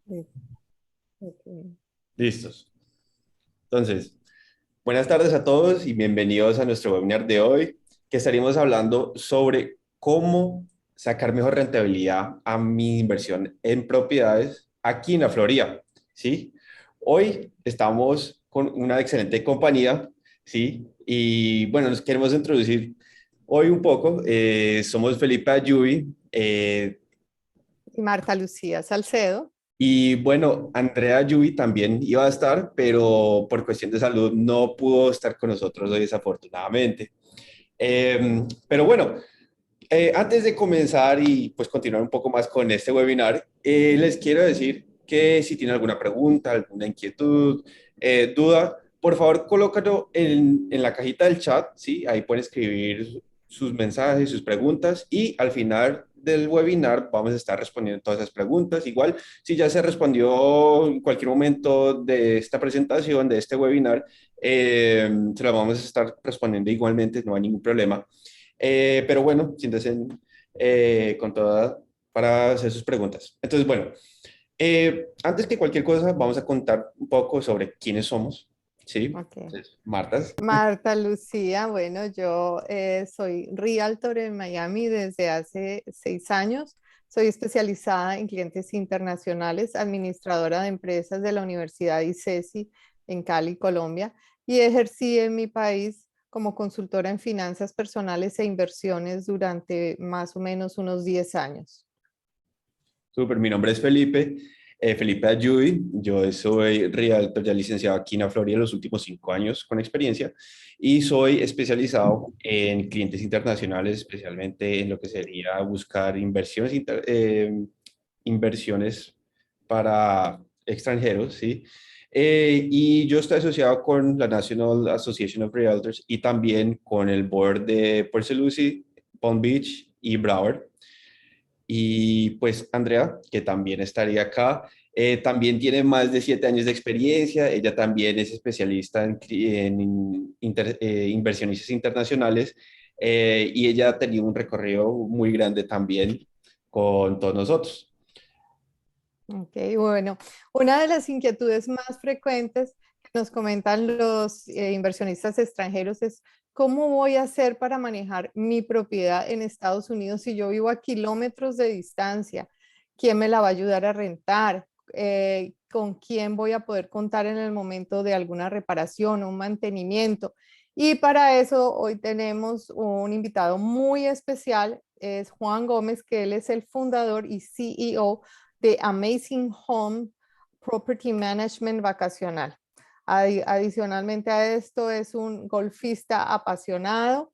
Sí, ok. Listos. Entonces, buenas tardes a todos y bienvenidos a nuestro webinar de hoy, que estaremos hablando sobre cómo sacar mejor rentabilidad a mi inversión en propiedades aquí en la Florida, ¿sí? Hoy estamos con una excelente compañía, ¿sí? Y bueno, nos queremos introducir hoy un poco. Somos Felipe Ayubi, Y Marta Lucía Salcedo. y bueno, Andrea Yubi también iba a estar, pero por cuestión de salud no pudo estar con nosotros hoy desafortunadamente. Pero bueno, antes de comenzar y pues continuar un poco más con este webinar, les quiero decir que si tienen alguna pregunta, alguna inquietud, duda, por favor colócalo en la cajita del chat, ¿sí? Ahí pueden escribir sus mensajes, sus preguntas y al final del webinar vamos a estar respondiendo todas esas preguntas. Igual, si ya se respondió en cualquier momento de esta presentación, de este webinar, se lo vamos a estar respondiendo igualmente, no hay ningún problema. Pero bueno, siéntese con toda para hacer sus preguntas. Entonces, bueno, antes que cualquier cosa, vamos a contar un poco sobre quiénes somos, ¿sí? Ok. Entonces, Martas. Marta Lucía, bueno, yo soy Realtor en Miami desde hace 6 años. Soy especializada en clientes internacionales, administradora de empresas de la Universidad ICESI en Cali, Colombia, y ejercí en mi país como consultora en finanzas personales e inversiones durante más o menos unos 10 años. Súper, mi nombre es Felipe, Felipe Ayubi. Yo soy realtor ya licenciado aquí en la Florida los últimos 5 años con experiencia y soy especializado en clientes internacionales, especialmente en lo que sería buscar inversiones para extranjeros, ¿sí? Y yo estoy asociado con la National Association of Realtors y también con el board de Port St. Lucie, Palm Beach y Broward. Y pues Andrea, que también estaría acá, también tiene más de 7 años de experiencia. Ella también es especialista en inversionistas internacionales, y ella ha tenido un recorrido muy grande también con todos nosotros. Ok, bueno, una de las inquietudes más frecuentes que nos comentan los inversionistas extranjeros es cómo voy a hacer para manejar mi propiedad en Estados Unidos si yo vivo a kilómetros de distancia. ¿Quién me la va a ayudar a rentar? ¿Con quién voy a poder contar en el momento de alguna reparación o un mantenimiento? Y para eso hoy tenemos un invitado muy especial, es Juan Gómez, que él es el fundador y CEO de Amazing Home Property Management Vacacional. Adicionalmente a esto, es un golfista apasionado.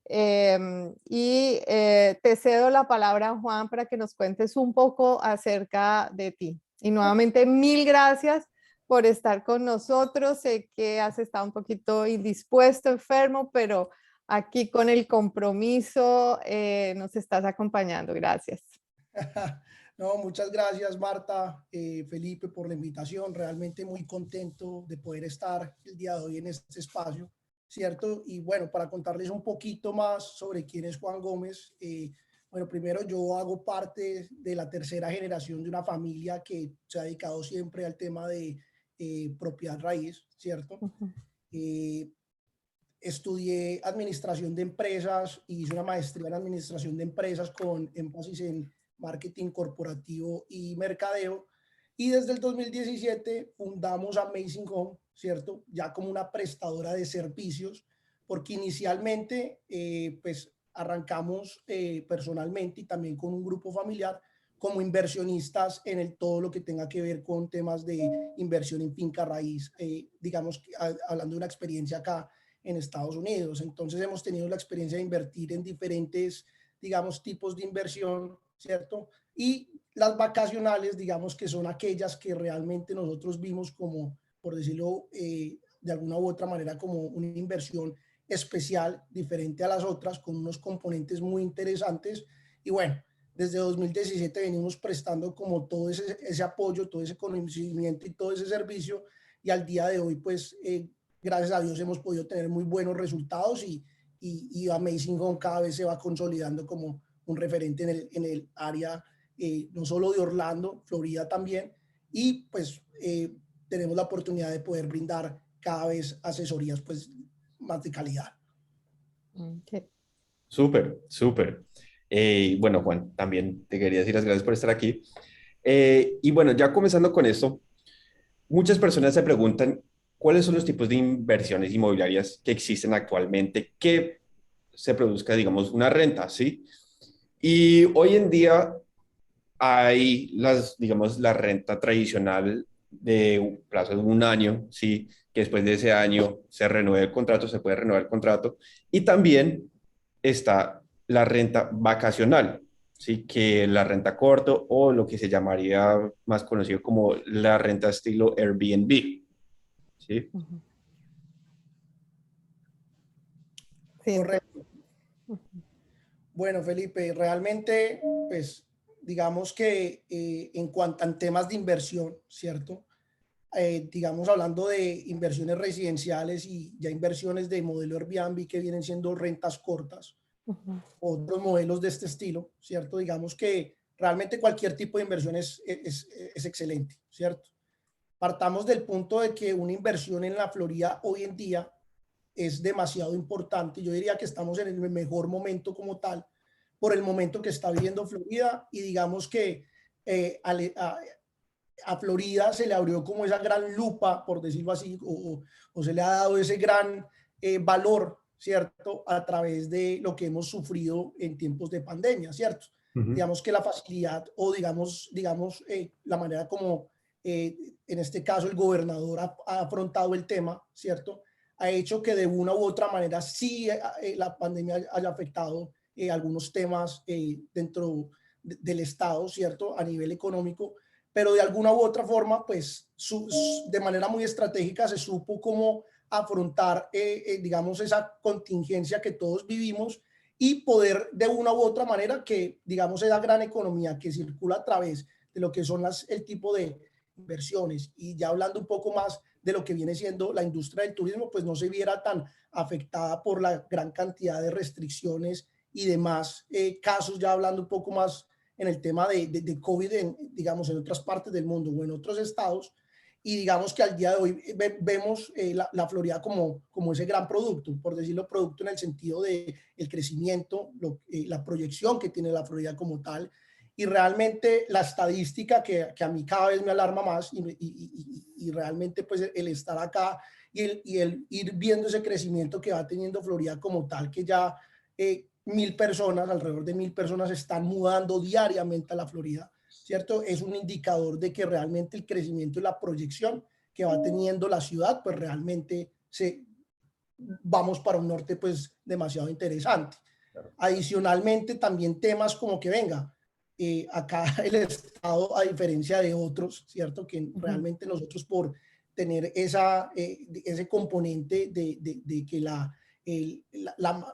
Te cedo la palabra, Juan, para que nos cuentes un poco acerca de ti. Y nuevamente, mil gracias por estar con nosotros. Sé que has estado un poquito indispuesto, enfermo, pero aquí con el compromiso nos estás acompañando. Gracias. No, muchas gracias Marta, Felipe, por la invitación. Realmente muy contento de poder estar el día de hoy en este espacio, ¿cierto? Y bueno, para contarles un poquito más sobre quién es Juan Gómez, bueno, primero yo hago parte de la tercera generación de una familia que se ha dedicado siempre al tema de propiedad raíz, ¿cierto? Ujú. Eh, Estudié administración de empresas y hice una maestría en administración de empresas con énfasis en marketing corporativo y mercadeo. Y desde el 2017 fundamos Amazing Home, ¿cierto? Ya como una prestadora de servicios, porque inicialmente pues arrancamos personalmente y también con un grupo familiar como inversionistas en todo lo que tenga que ver con temas de inversión en finca raíz, digamos, hablando de una experiencia acá en Estados Unidos. Entonces hemos tenido la experiencia de invertir en diferentes, digamos, tipos de inversión, ¿cierto? Y las vacacionales, digamos, que son aquellas que realmente nosotros vimos como, por decirlo de alguna u otra manera, como una inversión especial, diferente a las otras, con unos componentes muy interesantes. Y bueno, desde 2017 venimos prestando como todo ese apoyo, todo ese conocimiento y todo ese servicio. Y al día de hoy, pues, gracias a Dios hemos podido tener muy buenos resultados y Amazing Home cada vez se va consolidando como un referente en el área, no solo de Orlando, Florida también, y pues tenemos la oportunidad de poder brindar cada vez asesorías pues más de calidad. Ok. Súper, súper. Bueno, Juan, también te quería decir las gracias por estar aquí. Y bueno, ya comenzando con esto, muchas personas se preguntan cuáles son los tipos de inversiones inmobiliarias que existen actualmente que se produzca, digamos, una renta, ¿sí? Y hoy en día hay digamos, la renta tradicional de un plazo de un año, ¿sí? Que después de ese año se renueve el contrato, se puede renovar el contrato. Y también está la renta vacacional, ¿sí? Que la renta corto o lo que se llamaría más conocido como la renta estilo Airbnb, ¿sí? Ujú. Sí, Correcto. Bueno, Felipe, realmente, pues, digamos que en cuanto a temas de inversión, ¿cierto? Digamos, hablando de inversiones residenciales y ya inversiones de modelo Airbnb que vienen siendo rentas cortas, ujú, otros modelos de este estilo, ¿cierto? Digamos que realmente cualquier tipo de inversión es excelente, ¿cierto? Partamos del punto de que una inversión en la Florida hoy en día es demasiado importante. Yo diría que estamos en el mejor momento como tal, por el momento que está viviendo Florida y digamos que a Florida se le abrió como esa gran lupa, por decirlo así, o se le ha dado ese gran valor, ¿cierto? A través de lo que hemos sufrido en tiempos de pandemia, ¿cierto? Ujú. Digamos que la facilidad o la manera como en este caso el gobernador ha afrontado el tema, ¿cierto? Ha hecho que de una u otra manera sí la pandemia haya afectado algunos temas dentro del Estado, ¿cierto? A nivel económico, pero de alguna u otra forma, pues de manera muy estratégica se supo cómo afrontar, digamos, esa contingencia que todos vivimos y poder de una u otra manera que, digamos, esa gran economía que circula a través de lo que son el tipo de inversiones y ya hablando un poco más de lo que viene siendo la industria del turismo, pues no se viera tan afectada por la gran cantidad de restricciones y demás casos, ya hablando un poco más en el tema de COVID, digamos, en otras partes del mundo o en otros estados. Y digamos que al día de hoy vemos la Florida como ese gran producto, por decirlo producto en el sentido de el crecimiento, la proyección que tiene la Florida como tal. Y realmente la estadística que a mí cada vez me alarma más y realmente pues el estar acá y el ir viendo ese crecimiento que va teniendo Florida como tal, que ya 1.000 personas, alrededor de 1.000 personas están mudando diariamente a la Florida, ¿cierto? Es un indicador de que realmente el crecimiento y la proyección que va teniendo la ciudad, pues realmente vamos para un norte pues demasiado interesante. Adicionalmente, también temas como que venga, acá el Estado, a diferencia de otros, ¿cierto? Que ujú. realmente nosotros por tener ese componente de que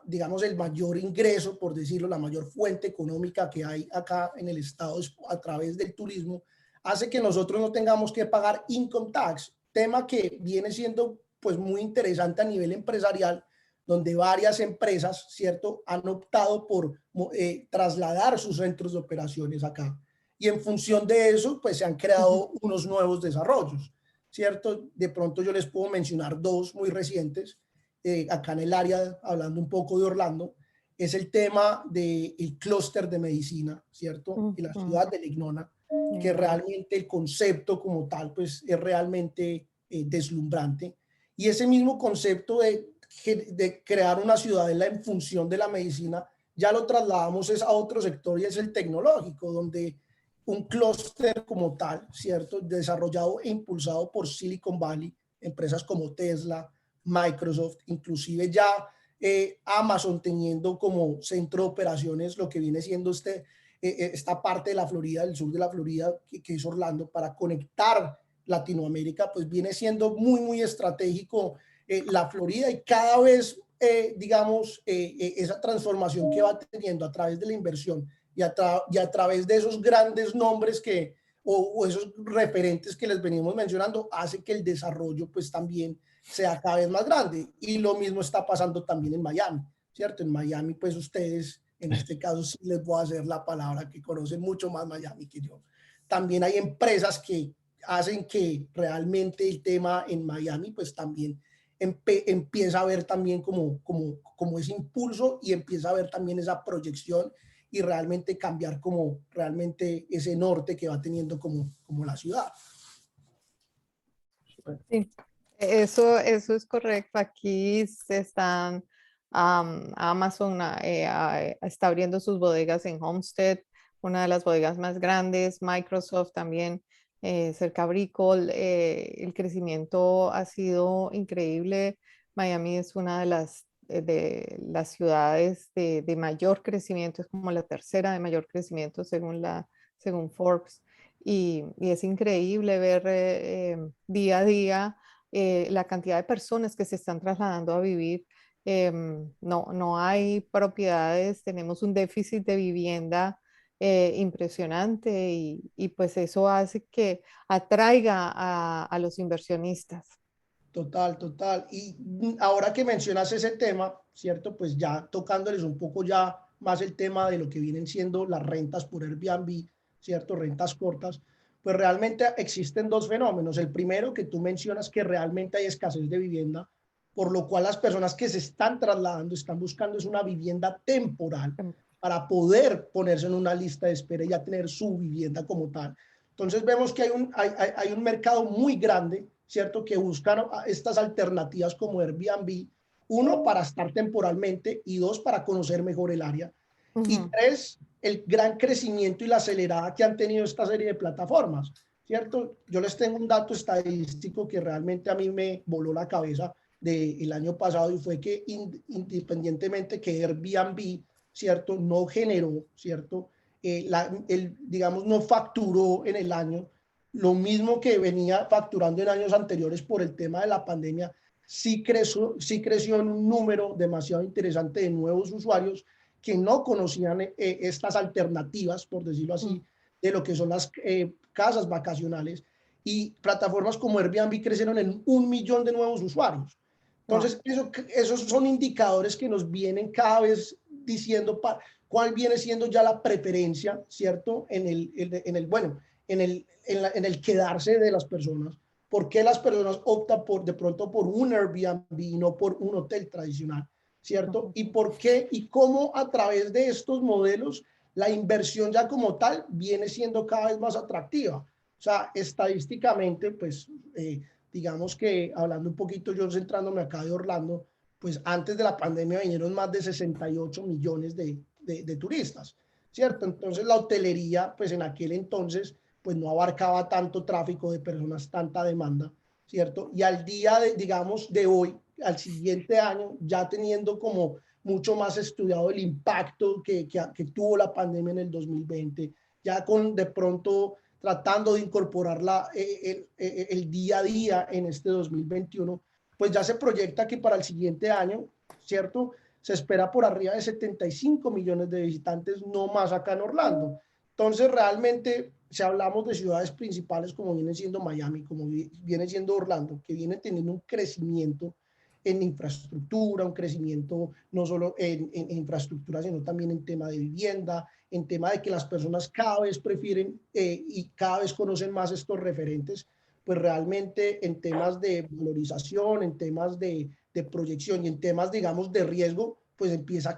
digamos, el mayor ingreso, por decirlo, la mayor fuente económica que hay acá en el Estado es a través del turismo, hace que nosotros no tengamos que pagar income tax, tema que viene siendo pues muy interesante a nivel empresarial, donde varias empresas, ¿cierto?, han optado por trasladar sus centros de operaciones acá. Y en función de eso, pues se han creado unos nuevos desarrollos, ¿cierto? De pronto yo les puedo mencionar dos muy recientes, acá en el área, hablando un poco de Orlando, es el tema del clúster de medicina, ¿cierto? Y la Ujú. ciudad de Lignona, que realmente el concepto como tal, pues es realmente deslumbrante. Y ese mismo concepto de crear una ciudadela en función de la medicina, ya lo trasladamos a otro sector y es el tecnológico, donde un clúster como tal, ¿cierto? Desarrollado e impulsado por Silicon Valley, empresas como Tesla, Microsoft, inclusive ya Amazon teniendo como centro de operaciones lo que viene siendo esta parte de la Florida, del sur de la Florida, que es Orlando, para conectar Latinoamérica, pues viene siendo muy, muy estratégico la Florida y cada vez, digamos, esa transformación que va teniendo a través de la inversión y a través de esos grandes nombres o esos referentes que les venimos mencionando, hace que el desarrollo pues también sea cada vez más grande. Y lo mismo está pasando también en Miami, ¿cierto? En Miami, pues ustedes, en este caso sí les voy a hacer la palabra, que conocen mucho más Miami que yo. También hay empresas que hacen que realmente el tema en Miami pues también empieza a ver también como ese impulso y empieza a ver también esa proyección y realmente cambiar como realmente ese norte que va teniendo como la ciudad. Sí, eso es correcto. Aquí se están, Amazon está abriendo sus bodegas en Homestead, una de las bodegas más grandes, Microsoft también, cerca de Brickell. El crecimiento ha sido increíble. Miami es una de las ciudades de mayor crecimiento, es como la tercera de mayor crecimiento según Forbes. Y es increíble ver día a día la cantidad de personas que se están trasladando a vivir. No hay propiedades, tenemos un déficit de vivienda impresionante y pues eso hace que atraiga a los inversionistas. Total, total. Y ahora que mencionas ese tema, ¿cierto? Pues ya tocándoles un poco ya más el tema de lo que vienen siendo las rentas por Airbnb, ¿cierto? Rentas cortas, pues realmente existen dos fenómenos. El primero que tú mencionas, que realmente hay escasez de vivienda, por lo cual las personas que se están trasladando están buscando es una vivienda temporal para poder ponerse en una lista de espera y ya tener su vivienda como tal. Entonces vemos que hay un mercado muy grande, ¿cierto? Que buscan estas alternativas como Airbnb, uno, para estar temporalmente y dos, para conocer mejor el área. Y tres, el gran crecimiento y la acelerada que han tenido esta serie de plataformas, ¿cierto? Yo les tengo un dato estadístico que realmente a mí me voló la cabeza del año pasado y fue que independientemente que Airbnb, ¿cierto? No generó, ¿cierto? Digamos, no facturó en el año lo mismo que venía facturando en años anteriores por el tema de la pandemia, sí creció en un número demasiado interesante de nuevos usuarios que no conocían estas alternativas, por decirlo así, de lo que son las casas vacacionales, y plataformas como Airbnb crecieron en 1 millón de nuevos usuarios. Entonces, esos son indicadores que nos vienen cada vez diciendo cuál viene siendo ya la preferencia, ¿cierto? En el quedarse de las personas. ¿Por qué las personas optan de pronto por un Airbnb y no por un hotel tradicional? ¿Cierto? ¿Y por qué y cómo a través de estos modelos la inversión ya como tal viene siendo cada vez más atractiva? O sea, estadísticamente, pues, digamos que hablando un poquito, yo centrándome acá de Orlando, pues antes de la pandemia vinieron más de 68 millones de turistas, ¿cierto? Entonces la hotelería, pues en aquel entonces, pues no abarcaba tanto tráfico de personas, tanta demanda, ¿cierto? Y al día, digamos, de hoy, al siguiente año, ya teniendo como mucho más estudiado el impacto que tuvo la pandemia en el 2020, ya con de pronto tratando de incorporar el día a día en este 2021, pues ya se proyecta que para el siguiente año, ¿cierto? Se espera por arriba de 75 millones de visitantes, no más acá en Orlando. Entonces, realmente, si hablamos de ciudades principales como viene siendo Miami, como viene siendo Orlando, que viene teniendo un crecimiento en infraestructura, un crecimiento no solo en infraestructura, sino también en tema de vivienda, en tema de que las personas cada vez prefieren y cada vez conocen más estos referentes, pues realmente en temas de valorización, en temas de proyección y en temas, digamos, de riesgo, pues empiezan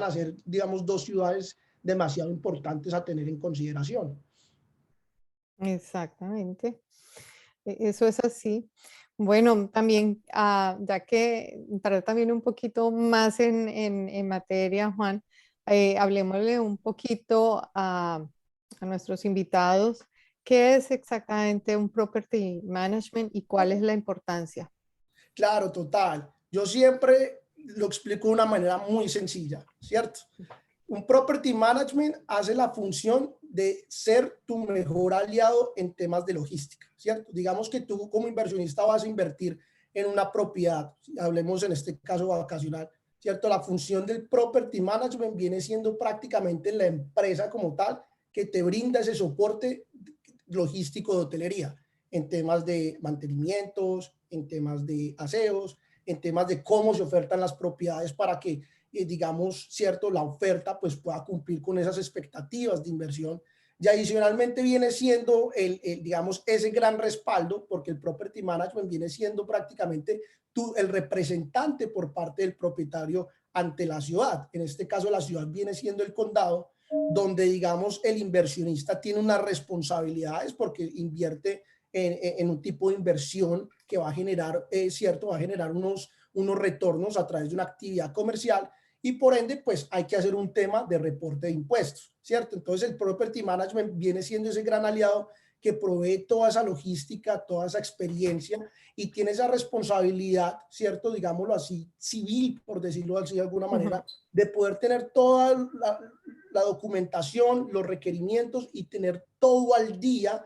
a ser, digamos, dos ciudades demasiado importantes a tener en consideración. Exactamente. Eso es así. Bueno, también, ya que entrar también un poquito más en materia, Juan, hablemosle un poquito a nuestros invitados. ¿Qué es exactamente un property management y cuál es la importancia? Claro, total. Yo siempre lo explico de una manera muy sencilla, ¿cierto? Un property management hace la función de ser tu mejor aliado en temas de logística, ¿cierto? Digamos que tú como inversionista vas a invertir en una propiedad, hablemos en este caso vacacional, ¿cierto? La función del property management viene siendo prácticamente la empresa como tal que te brinda ese soporte logístico de hotelería en temas de mantenimientos, en temas de aseos, en temas de cómo se ofertan las propiedades para que digamos, cierto, la oferta pues pueda cumplir con esas expectativas de inversión. Y adicionalmente viene siendo digamos, ese gran respaldo, porque el property management viene siendo prácticamente el representante por parte del propietario ante la ciudad. En este caso, la ciudad viene siendo el condado, donde, digamos, el inversionista tiene unas responsabilidades porque invierte en un tipo de inversión que va a generar, va a generar unos retornos a través de una actividad comercial, y por ende, pues hay que hacer un tema de reporte de impuestos, ¿cierto? Entonces el property management viene siendo ese gran aliado que provee toda esa logística, toda esa experiencia, y tiene esa responsabilidad, ¿cierto? Digámoslo así, civil, por decirlo así de alguna manera, de poder tener toda la documentación, los requerimientos y tener todo al día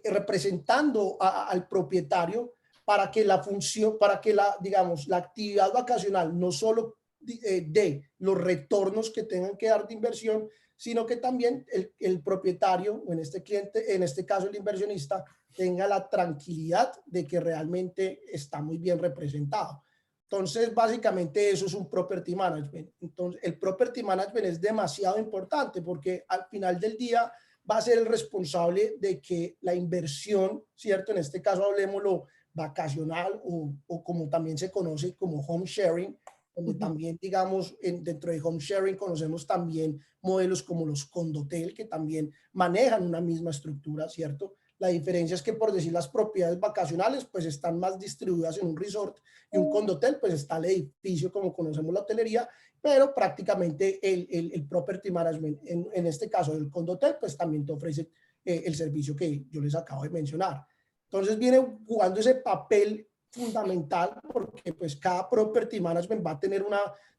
representando al propietario, para que la función, para que digamos, la actividad vacacional no solo dé los retornos que tengan que dar de inversión, sino que también el propietario, o en este cliente, en este caso el inversionista, tenga la tranquilidad de que realmente está muy bien representado. Entonces, básicamente eso es un property management. Entonces, el property management es demasiado importante porque al final del día va a ser el responsable de que la inversión, ¿cierto? En este caso, hablemoslo vacacional, o como también se conoce como home sharing, donde también, digamos, dentro de home sharing conocemos también modelos como los condotel, que también manejan una misma estructura, ¿cierto? La diferencia es que, por decir, las propiedades vacacionales pues están más distribuidas en un resort, y un condotel pues está el edificio como conocemos la hotelería, pero prácticamente el property management, en este caso el condotel, pues también te ofrece el servicio que yo les acabo de mencionar. Entonces viene jugando ese papel fundamental, porque pues cada property management va a tener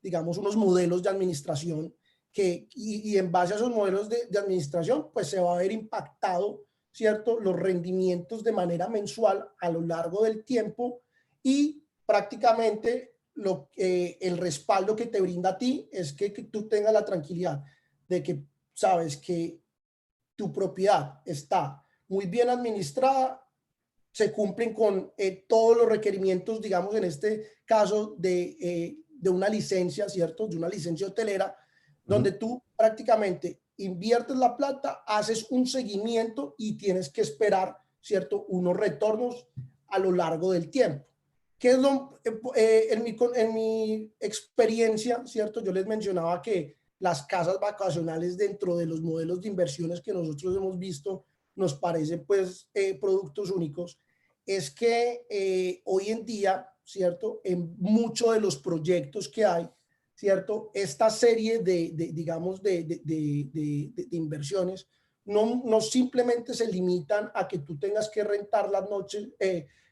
digamos, unos modelos de administración y en base a esos modelos de administración pues se va a ver impactado, ¿cierto?, los rendimientos de manera mensual a lo largo del tiempo, y prácticamente el respaldo que te brinda a ti es que tú tengas la tranquilidad de que sabes que tu propiedad está muy bien administrada, se cumplen con todos los requerimientos, digamos, en este caso de una licencia, ¿cierto? De una licencia hotelera, donde tú prácticamente inviertes la plata, haces un seguimiento y tienes que esperar, ¿cierto?, unos retornos a lo largo del tiempo. ¿Qué es en mi experiencia, ¿cierto? Yo les mencionaba que las casas vacacionales, dentro de los modelos de inversiones que nosotros hemos visto, nos parecen pues productos únicos. Es que hoy en día, ¿cierto?, en muchos de los proyectos que hay, ¿cierto?, esta serie digamos, de inversiones no simplemente se limitan a que tú tengas que rentar las noches,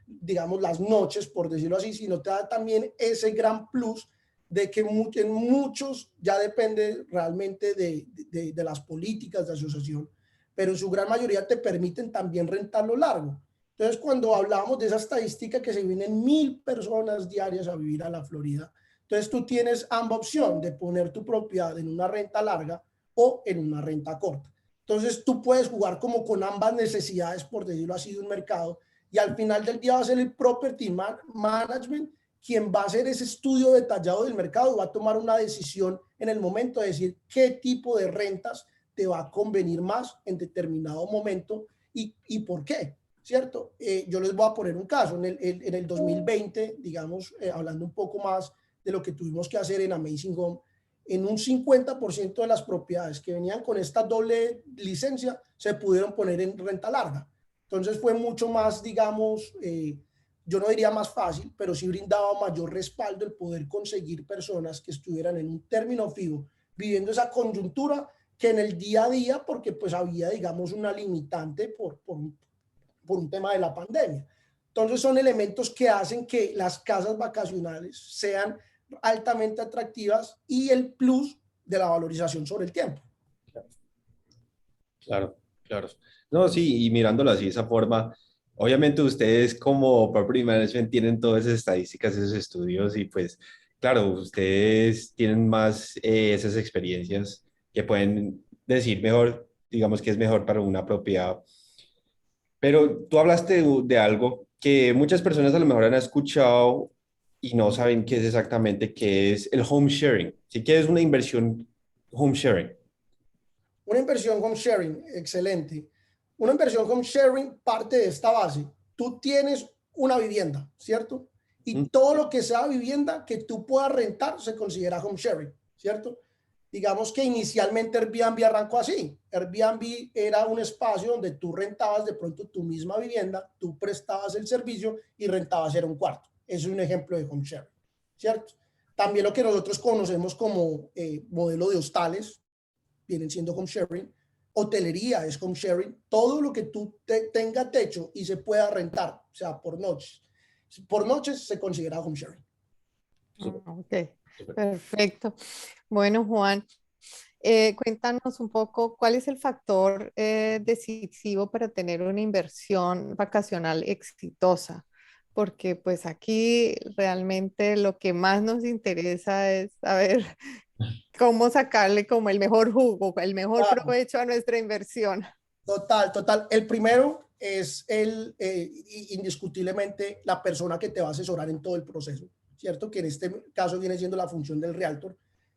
digamos, las noches, por decirlo así, sino te da también ese gran plus de que en muchos ya depende realmente de las políticas de asociación, pero en su gran mayoría te permiten también rentarlo largo. Entonces, cuando hablábamos de esa estadística que se vienen 1,000 personas diarias a vivir a la Florida, entonces tú tienes ambas opciones de poner tu propiedad en una renta larga o en una renta corta. Entonces tú puedes jugar como con ambas necesidades, por decirlo así, de un mercado, y al final del día va a ser el property management quien va a hacer ese estudio detallado del mercado, va a tomar una decisión en el momento de decir qué tipo de rentas te va a convenir más en determinado momento y por qué, ¿cierto? Yo les voy a poner un caso. En el 2020, digamos, hablando un poco más de lo que tuvimos que hacer en Amazing Home, en un 50% de las propiedades que venían con esta doble licencia se pudieron poner en renta larga. Entonces fue mucho más, digamos, yo no diría más fácil, pero sí brindaba mayor respaldo el poder conseguir personas que estuvieran en un término fijo, viviendo esa coyuntura, que en el día a día, porque pues había, digamos, una limitante por un tema de la pandemia. Entonces son elementos que hacen que las casas vacacionales sean altamente atractivas, y el plus de la valorización sobre el tiempo. Claro, claro. No, sí, y mirándolo así de esa forma, obviamente ustedes como Property Management tienen todas esas estadísticas, esos estudios, y pues, claro, ustedes tienen más esas experiencias que pueden decir mejor, digamos que es mejor para una propiedad. Pero tú hablaste de algo que muchas personas a lo mejor han escuchado y no saben qué es exactamente, qué es el home sharing. ¿Sí? ¿Qué es una inversión home sharing? Una inversión home sharing, excelente. Una inversión home sharing parte de esta base. Tú tienes una vivienda, ¿cierto? Y todo lo que sea vivienda que tú puedas rentar se considera home sharing, ¿cierto? Digamos que inicialmente Airbnb arrancó así. Airbnb era un espacio donde tú rentabas de pronto tu misma vivienda, tú prestabas el servicio y rentabas era un cuarto. Eso es un ejemplo de home sharing, ¿cierto? También lo que nosotros conocemos como modelo de hostales, vienen siendo home sharing. Hotelería es home sharing. Todo lo que tú tenga techo y se pueda rentar, o sea, por noches se considera home sharing. Ok, perfecto. Bueno, Juan, cuéntanos un poco cuál es el factor decisivo para tener una inversión vacacional exitosa, porque pues aquí realmente lo que más nos interesa es saber cómo sacarle como el mejor jugo, el mejor Claro. provecho a nuestra inversión. Total, total. El primero es indiscutiblemente la persona que te va a asesorar en todo el proceso, ¿cierto? Que en este caso viene siendo la función del realtor,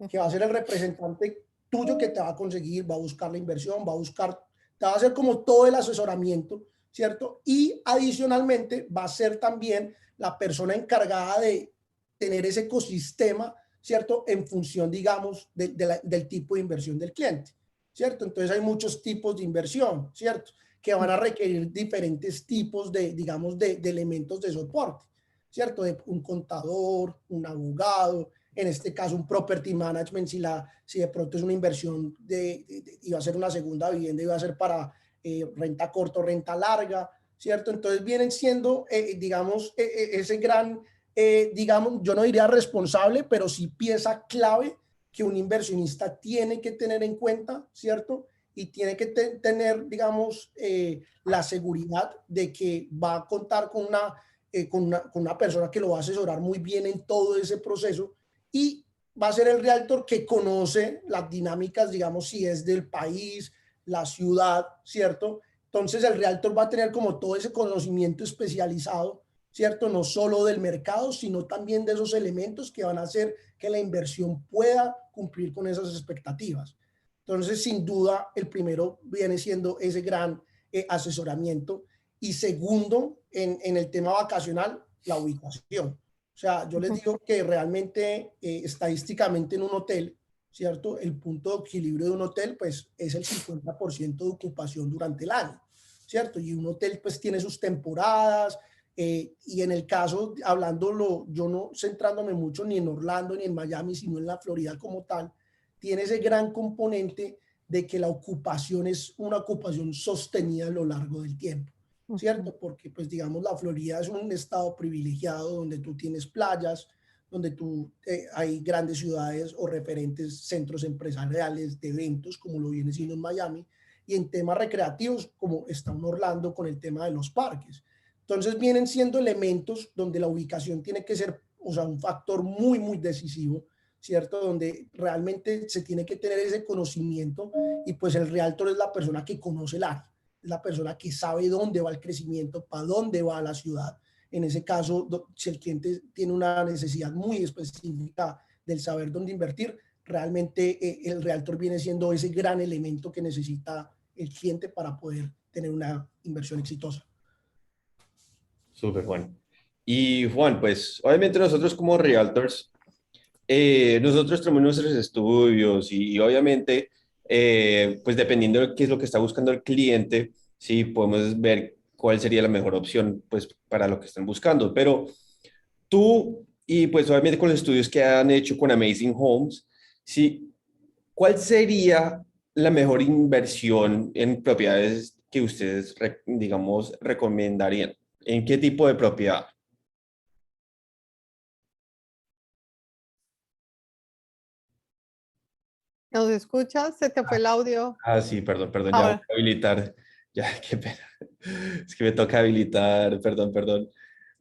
que va a ser el representante tuyo que te va a conseguir, va a buscar la inversión, va a buscar, te va a hacer como todo el asesoramiento, ¿cierto? Y adicionalmente va a ser también la persona encargada de tener ese ecosistema, ¿cierto? En función, digamos, del tipo de inversión del cliente. ¿Cierto? Entonces hay muchos tipos de inversión, ¿cierto? Que van a requerir diferentes tipos de, digamos, de elementos de soporte, ¿cierto? De un contador, un abogado, en este caso un property management, si de pronto es una inversión iba a ser una segunda vivienda, iba a ser para renta corta o renta larga, ¿cierto? Entonces vienen siendo, digamos, ese gran, digamos, yo no diría responsable, pero sí pieza clave que un inversionista tiene que tener en cuenta, ¿cierto? Y tiene que tener, digamos, la seguridad de que va a contar con una persona que lo va a asesorar muy bien en todo ese proceso y va a ser el realtor que conoce las dinámicas, digamos, si es del país, la ciudad, ¿cierto? Entonces el realtor va a tener como todo ese conocimiento especializado, ¿cierto? No solo del mercado, sino también de esos elementos que van a hacer que la inversión pueda cumplir con esas expectativas. Entonces, sin duda, el primero viene siendo ese gran asesoramiento. Y segundo, en el tema vacacional, la ubicación. O sea, yo les digo que realmente estadísticamente en un hotel, ¿cierto? El punto de equilibrio de un hotel, pues, es el 50% de ocupación durante el año, ¿cierto? Y un hotel, pues, tiene sus temporadas, y en el caso, hablándolo, yo no centrándome mucho ni en Orlando ni en Miami, sino en la Florida como tal, tiene ese gran componente de que la ocupación es una ocupación sostenida a lo largo del tiempo, ¿cierto? Porque, pues, digamos, la Florida es un estado privilegiado donde tú tienes playas, donde hay grandes ciudades o referentes centros empresariales de eventos, como lo viene siendo en Miami, y en temas recreativos, como está en Orlando con el tema de los parques. Entonces vienen siendo elementos donde la ubicación tiene que ser, o sea, un factor muy, muy decisivo, ¿cierto? Donde realmente se tiene que tener ese conocimiento y pues el realtor es la persona que conoce el área, es la persona que sabe dónde va el crecimiento, para dónde va la ciudad. En ese caso, si el cliente tiene una necesidad muy específica del saber dónde invertir, realmente el realtor viene siendo ese gran elemento que necesita el cliente para poder tener una inversión exitosa. Súper, Juan. Y Juan, pues obviamente nosotros como realtors, nosotros tenemos nuestros estudios y obviamente, pues dependiendo de qué es lo que está buscando el cliente, sí, podemos ver cuál sería la mejor opción, pues, para lo que están buscando. Pero tú, y pues obviamente con los estudios que han hecho con Amazing Homes, sí, ¿cuál sería la mejor inversión en propiedades que ustedes, digamos, recomendarían? ¿En qué tipo de propiedad? ¿Nos escuchas? ¿Se te fue el audio? Ah, sí, perdón, perdón, ya voy Ahora, a habilitar. Ya, qué pena. Es que me toca habilitar, perdón, perdón.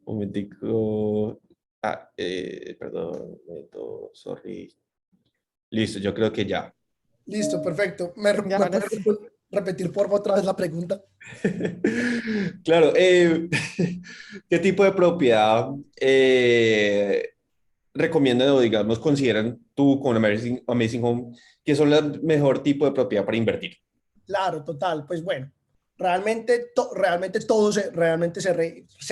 Un momentico. Perdón, un momento, sorry. Listo, yo creo que ya. Listo, perfecto. ¿Me ya ahora puedes sí. repetir por favor otra vez la pregunta? Claro, ¿qué tipo de propiedad recomiendan o, digamos, consideran tú con Amazing Home que son el mejor tipo de propiedad para invertir? Claro, total. Pues bueno, realmente todo se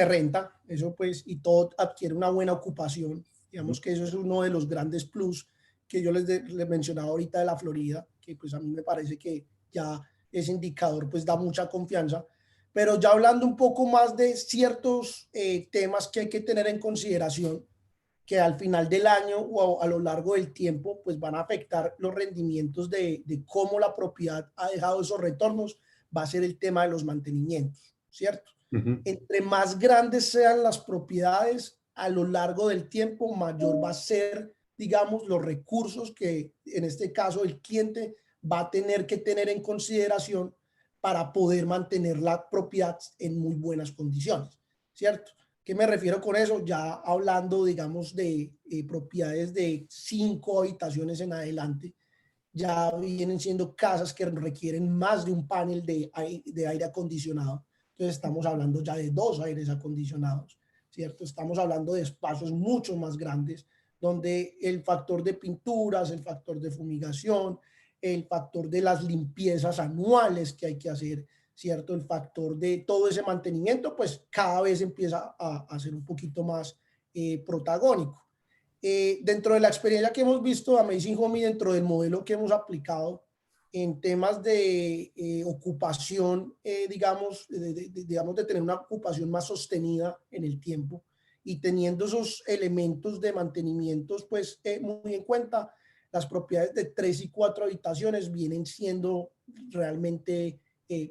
renta, eso pues, y todo adquiere una buena ocupación. Digamos que eso es uno de los grandes plus que yo les mencionaba ahorita de la Florida, que pues a mí me parece que ya ese indicador pues da mucha confianza. Pero ya hablando un poco más de ciertos temas que hay que tener en consideración, que al final del año o a lo largo del tiempo, pues van a afectar los rendimientos de cómo la propiedad ha dejado esos retornos, va a ser el tema de los mantenimientos, ¿cierto? Ujú. Entre más grandes sean las propiedades a lo largo del tiempo, mayor va a ser, digamos, los recursos que en este caso el cliente va a tener que tener en consideración para poder mantener la propiedad en muy buenas condiciones, ¿cierto? ¿Qué me refiero con eso? Ya hablando, digamos, de propiedades de 5 habitaciones en adelante, ya vienen siendo casas que requieren más de un panel de aire acondicionado. Entonces estamos hablando ya de 2 aires acondicionados, ¿cierto? Estamos hablando de espacios mucho más grandes, donde el factor de pinturas, el factor de fumigación, el factor de las limpiezas anuales que hay que hacer, ¿cierto? El factor de todo ese mantenimiento, pues cada vez empieza a ser un poquito más protagónico. Dentro de la experiencia que hemos visto de Amazing Home y dentro del modelo que hemos aplicado en temas de ocupación, digamos, digamos, de tener una ocupación más sostenida en el tiempo y teniendo esos elementos de mantenimientos, pues muy en cuenta, las propiedades de 3 y 4 habitaciones vienen siendo realmente,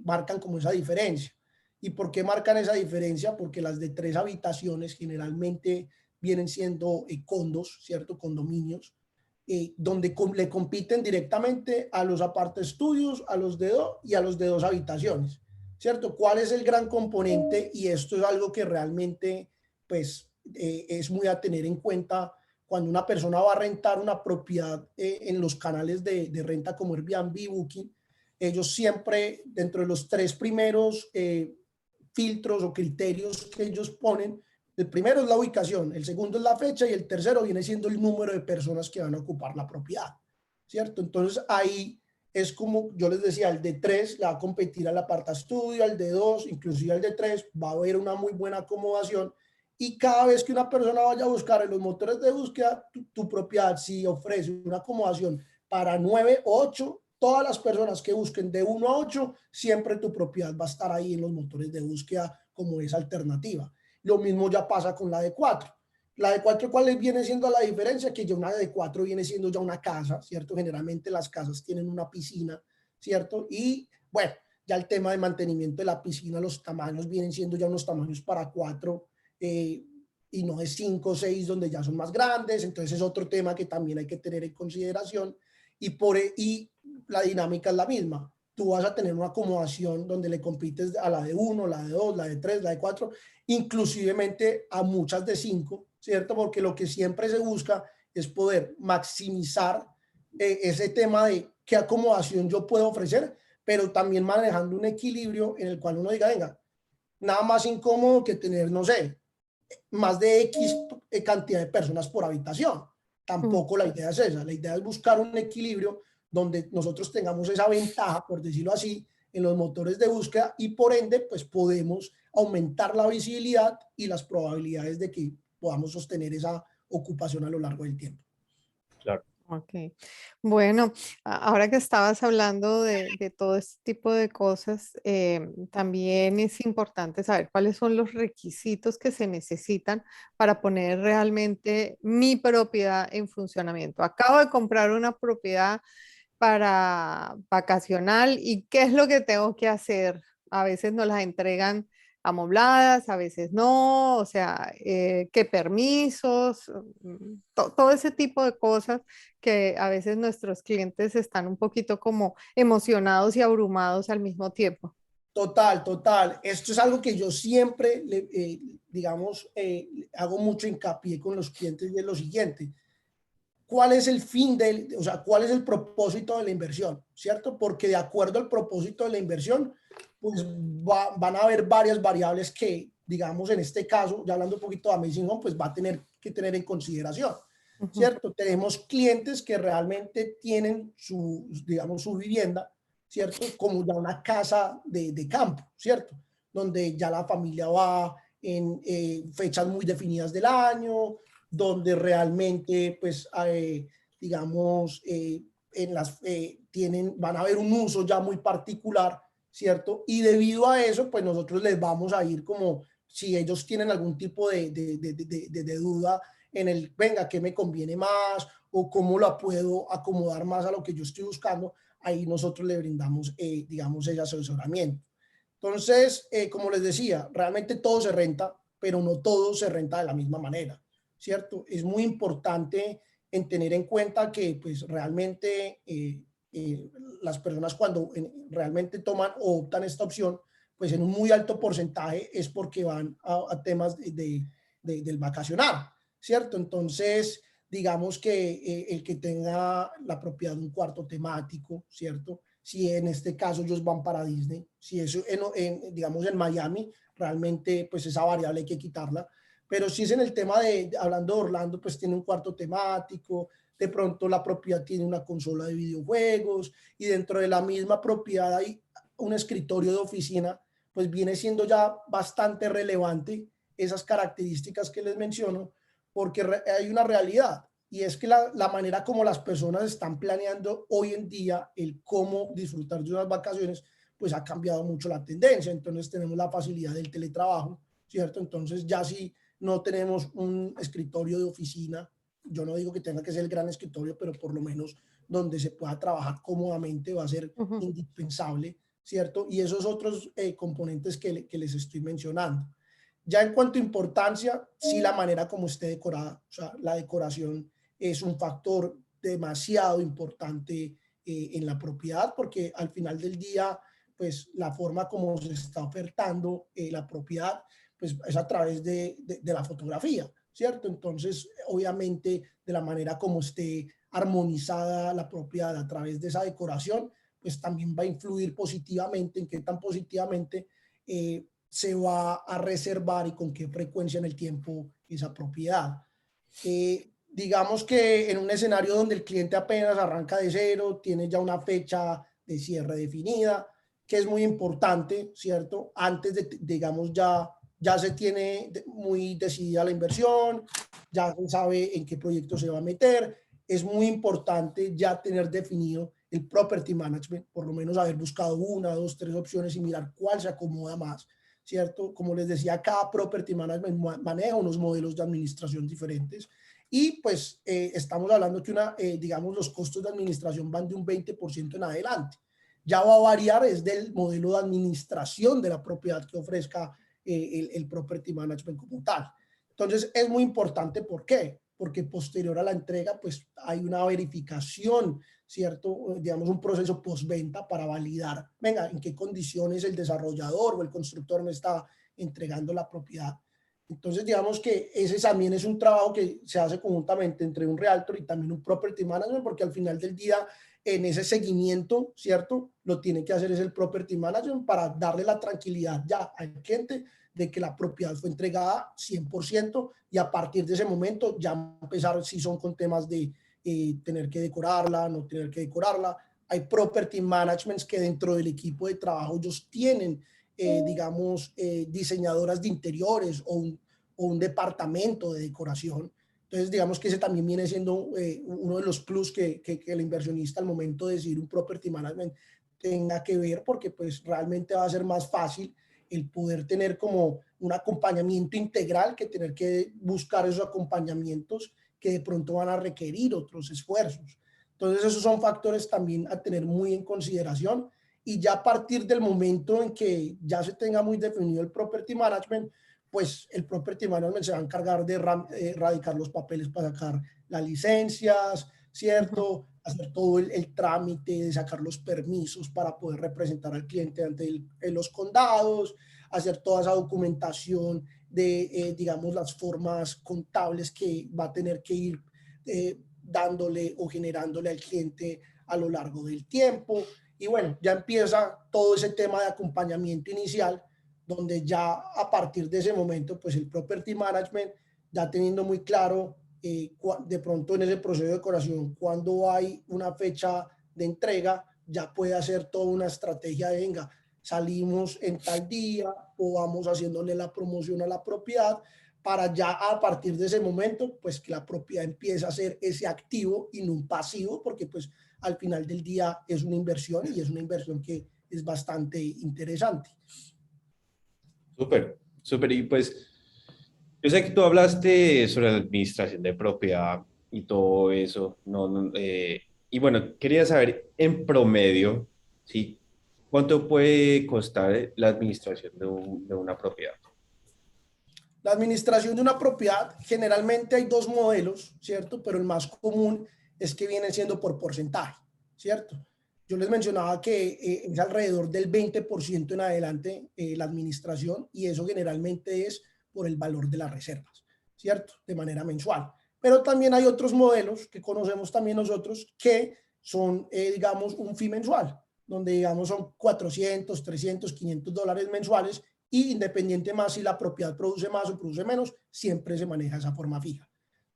marcan como esa diferencia. ¿Y por qué marcan esa diferencia? Porque las de 3 habitaciones generalmente vienen siendo condos, ¿cierto? Condominios, donde le compiten directamente a los apart estudios, a los de 2 y a los de 2 habitaciones, ¿cierto? ¿Cuál es el gran componente? Y esto es algo que realmente, pues, es muy a tener en cuenta cuando una persona va a rentar una propiedad en los canales de renta como Airbnb, Booking. Ellos siempre, dentro de los 3 primeros filtros o criterios que ellos ponen, el primero es la ubicación, el segundo es la fecha y el tercero viene siendo el número de personas que van a ocupar la propiedad, ¿cierto? Entonces ahí es como yo les decía, el de 3 le va a competir al aparta estudio, al de 2, inclusive al de 3, va a haber una muy buena acomodación y cada vez que una persona vaya a buscar en los motores de búsqueda, tu propiedad si ofrece una acomodación para 9 o 8, todas las personas que busquen de 1 a 8, siempre tu propiedad va a estar ahí en los motores de búsqueda como esa alternativa. Lo mismo ya pasa con la de 4. La de 4, ¿cuál viene siendo la diferencia? Que ya una de 4 viene siendo ya una casa, ¿cierto? Generalmente las casas tienen una piscina, ¿cierto? Y bueno, ya el tema de mantenimiento de la piscina, los tamaños vienen siendo ya unos tamaños para 4 y no de 5 o 6 donde ya son más grandes. Entonces es otro tema que también hay que tener en consideración y la dinámica es la misma. Tú vas a tener una acomodación donde le compites a la de 1, la de 2, la de 3, la de 4, inclusivemente a muchas de 5, ¿cierto? Porque lo que siempre se busca es poder maximizar ese tema de qué acomodación yo puedo ofrecer, pero también manejando un equilibrio en el cual uno diga, venga, nada más incómodo que tener, no sé, más de X cantidad de personas por habitación. Tampoco la idea es esa. La idea es buscar un equilibrio donde nosotros tengamos esa ventaja, por decirlo así, en los motores de búsqueda y por ende, pues podemos aumentar la visibilidad y las probabilidades de que podamos sostener esa ocupación a lo largo del tiempo. Claro. Ok. Bueno, ahora que estabas hablando de todo este tipo de cosas, también es importante saber cuáles son los requisitos que se necesitan para poner realmente mi propiedad en funcionamiento. Acabo de comprar una propiedad para vacacional y qué es lo que tengo que hacer. A veces nos las entregan amobladas, a veces no, o sea, qué permisos, todo ese tipo de cosas que a veces nuestros clientes están un poquito como emocionados y abrumados al mismo tiempo. Total, total. Esto es algo que yo siempre, digamos, hago mucho hincapié con los clientes y es lo siguiente. ¿Cuál es el fin o sea, cuál es el propósito de la inversión? ¿Cierto? Porque de acuerdo al propósito de la inversión, pues van a haber varias variables que, digamos, en este caso, ya hablando un poquito de Amazing Home, pues va a tener que tener en consideración. ¿cierto? Tenemos clientes que realmente tienen digamos, su vivienda, ¿cierto? Como ya una casa de campo, ¿cierto? Donde ya la familia va en fechas muy definidas del año, donde realmente, pues, digamos, van a haber un uso ya muy particular, ¿cierto? Y debido a eso, pues nosotros les vamos a ir como, si ellos tienen algún tipo de duda en el, venga, ¿qué me conviene más? O cómo la puedo acomodar más a lo que yo estoy buscando, ahí nosotros le brindamos, digamos, ese asesoramiento. Entonces, como les decía, realmente todo se renta, pero no todo se renta de la misma manera, ¿cierto? Es muy importante en tener en cuenta que, pues, realmente las personas cuando realmente toman o optan esta opción, pues en un muy alto porcentaje es porque van a temas del vacacionar, ¿cierto? Entonces, digamos que el que tenga la propiedad de un cuarto temático, ¿cierto? Si en este caso ellos van para Disney, si eso digamos en Miami, realmente pues esa variable hay que quitarla, pero si es en el tema hablando de Orlando, pues tiene un cuarto temático, de pronto la propiedad tiene una consola de videojuegos y dentro de la misma propiedad hay un escritorio de oficina, pues viene siendo ya bastante relevante esas características que les menciono, porque hay una realidad y es que la manera como las personas están planeando hoy en día el cómo disfrutar de unas vacaciones, pues ha cambiado mucho la tendencia. Entonces tenemos la facilidad del teletrabajo, ¿cierto? Entonces ya si no tenemos un escritorio de oficina, yo no digo que tenga que ser el gran escritorio, pero por lo menos donde se pueda trabajar cómodamente va a ser indispensable, ¿cierto? Y esos otros componentes que les estoy mencionando. Ya en cuanto a importancia, sí la manera como esté decorada, o sea, la decoración es un factor demasiado importante en la propiedad, porque al final del día, pues la forma como se está ofertando la propiedad, pues es a través de la fotografía, ¿cierto? Entonces, obviamente, de la manera como esté armonizada la propiedad a través de esa decoración, pues también va a influir positivamente, en qué tan positivamente se va a reservar y con qué frecuencia en el tiempo esa propiedad. Digamos que en un escenario donde el cliente apenas arranca de cero, tiene ya una fecha de cierre definida, que es muy importante, ¿cierto? Antes de, digamos, ya se tiene muy decidida la inversión, ya se sabe en qué proyecto se va a meter. Es muy importante ya tener definido el property management, por lo menos haber buscado una, dos, tres opciones y mirar cuál se acomoda más, ¿cierto? Como les decía, cada property management maneja unos modelos de administración diferentes y pues estamos hablando que digamos, los costos de administración van de un 20% en adelante. Ya va a variar es del modelo de administración de la propiedad que ofrezca el property management como tal. Entonces es muy importante, ¿por qué? Porque posterior a la entrega, pues hay una verificación, ¿cierto? Digamos, un proceso postventa para validar, venga, en qué condiciones el desarrollador o el constructor me está entregando la propiedad. Entonces, digamos que ese también es un trabajo que se hace conjuntamente entre un realtor y también un property management, porque al final del día, en ese seguimiento, ¿cierto? Lo tiene que hacer es el property management para darle la tranquilidad ya al cliente de que la propiedad fue entregada 100% y a partir de ese momento ya empezar si son con temas de tener que decorarla, no tener que decorarla. Hay property managements que dentro del equipo de trabajo ellos tienen, digamos, diseñadoras de interiores o un departamento de decoración. Entonces, digamos que ese también viene siendo uno de los plus que el inversionista al momento de decidir un property management tenga que ver, porque pues realmente va a ser más fácil el poder tener como un acompañamiento integral que tener que buscar esos acompañamientos que de pronto van a requerir otros esfuerzos. Entonces, esos son factores también a tener muy en consideración y ya a partir del momento en que ya se tenga muy definido el property management, pues el property management se va a encargar de radicar los papeles para sacar las licencias, ¿cierto? Hacer todo el trámite de sacar los permisos para poder representar al cliente ante los condados, hacer toda esa documentación de, digamos, las formas contables que va a tener que ir dándole o generándole al cliente a lo largo del tiempo. Y bueno, ya empieza todo ese tema de acompañamiento inicial, donde ya a partir de ese momento, pues el property management, ya teniendo muy claro de pronto en ese proceso de decoración, cuando hay una fecha de entrega, ya puede hacer toda una estrategia de, venga, salimos en tal día o vamos haciéndole la promoción a la propiedad para ya a partir de ese momento, pues que la propiedad empiece a ser ese activo y no un pasivo, porque pues al final del día es una inversión y es una inversión que es bastante interesante. Súper, súper. Y pues, yo sé que tú hablaste sobre la administración de propiedad y todo eso, y bueno, quería saber en promedio, ¿sí? ¿Cuánto puede costar la administración de una propiedad? La administración de una propiedad, generalmente hay dos modelos, ¿cierto? Pero el más común es que viene siendo por porcentaje, ¿cierto? Yo les mencionaba que es alrededor del 20% en adelante la administración y eso generalmente es por el valor de las reservas, ¿cierto? De manera mensual. Pero también hay otros modelos que conocemos también nosotros que son, digamos, un fee mensual, donde, digamos, son 400, 300, $500 mensuales y independiente más si la propiedad produce más o produce menos, siempre se maneja esa forma fija.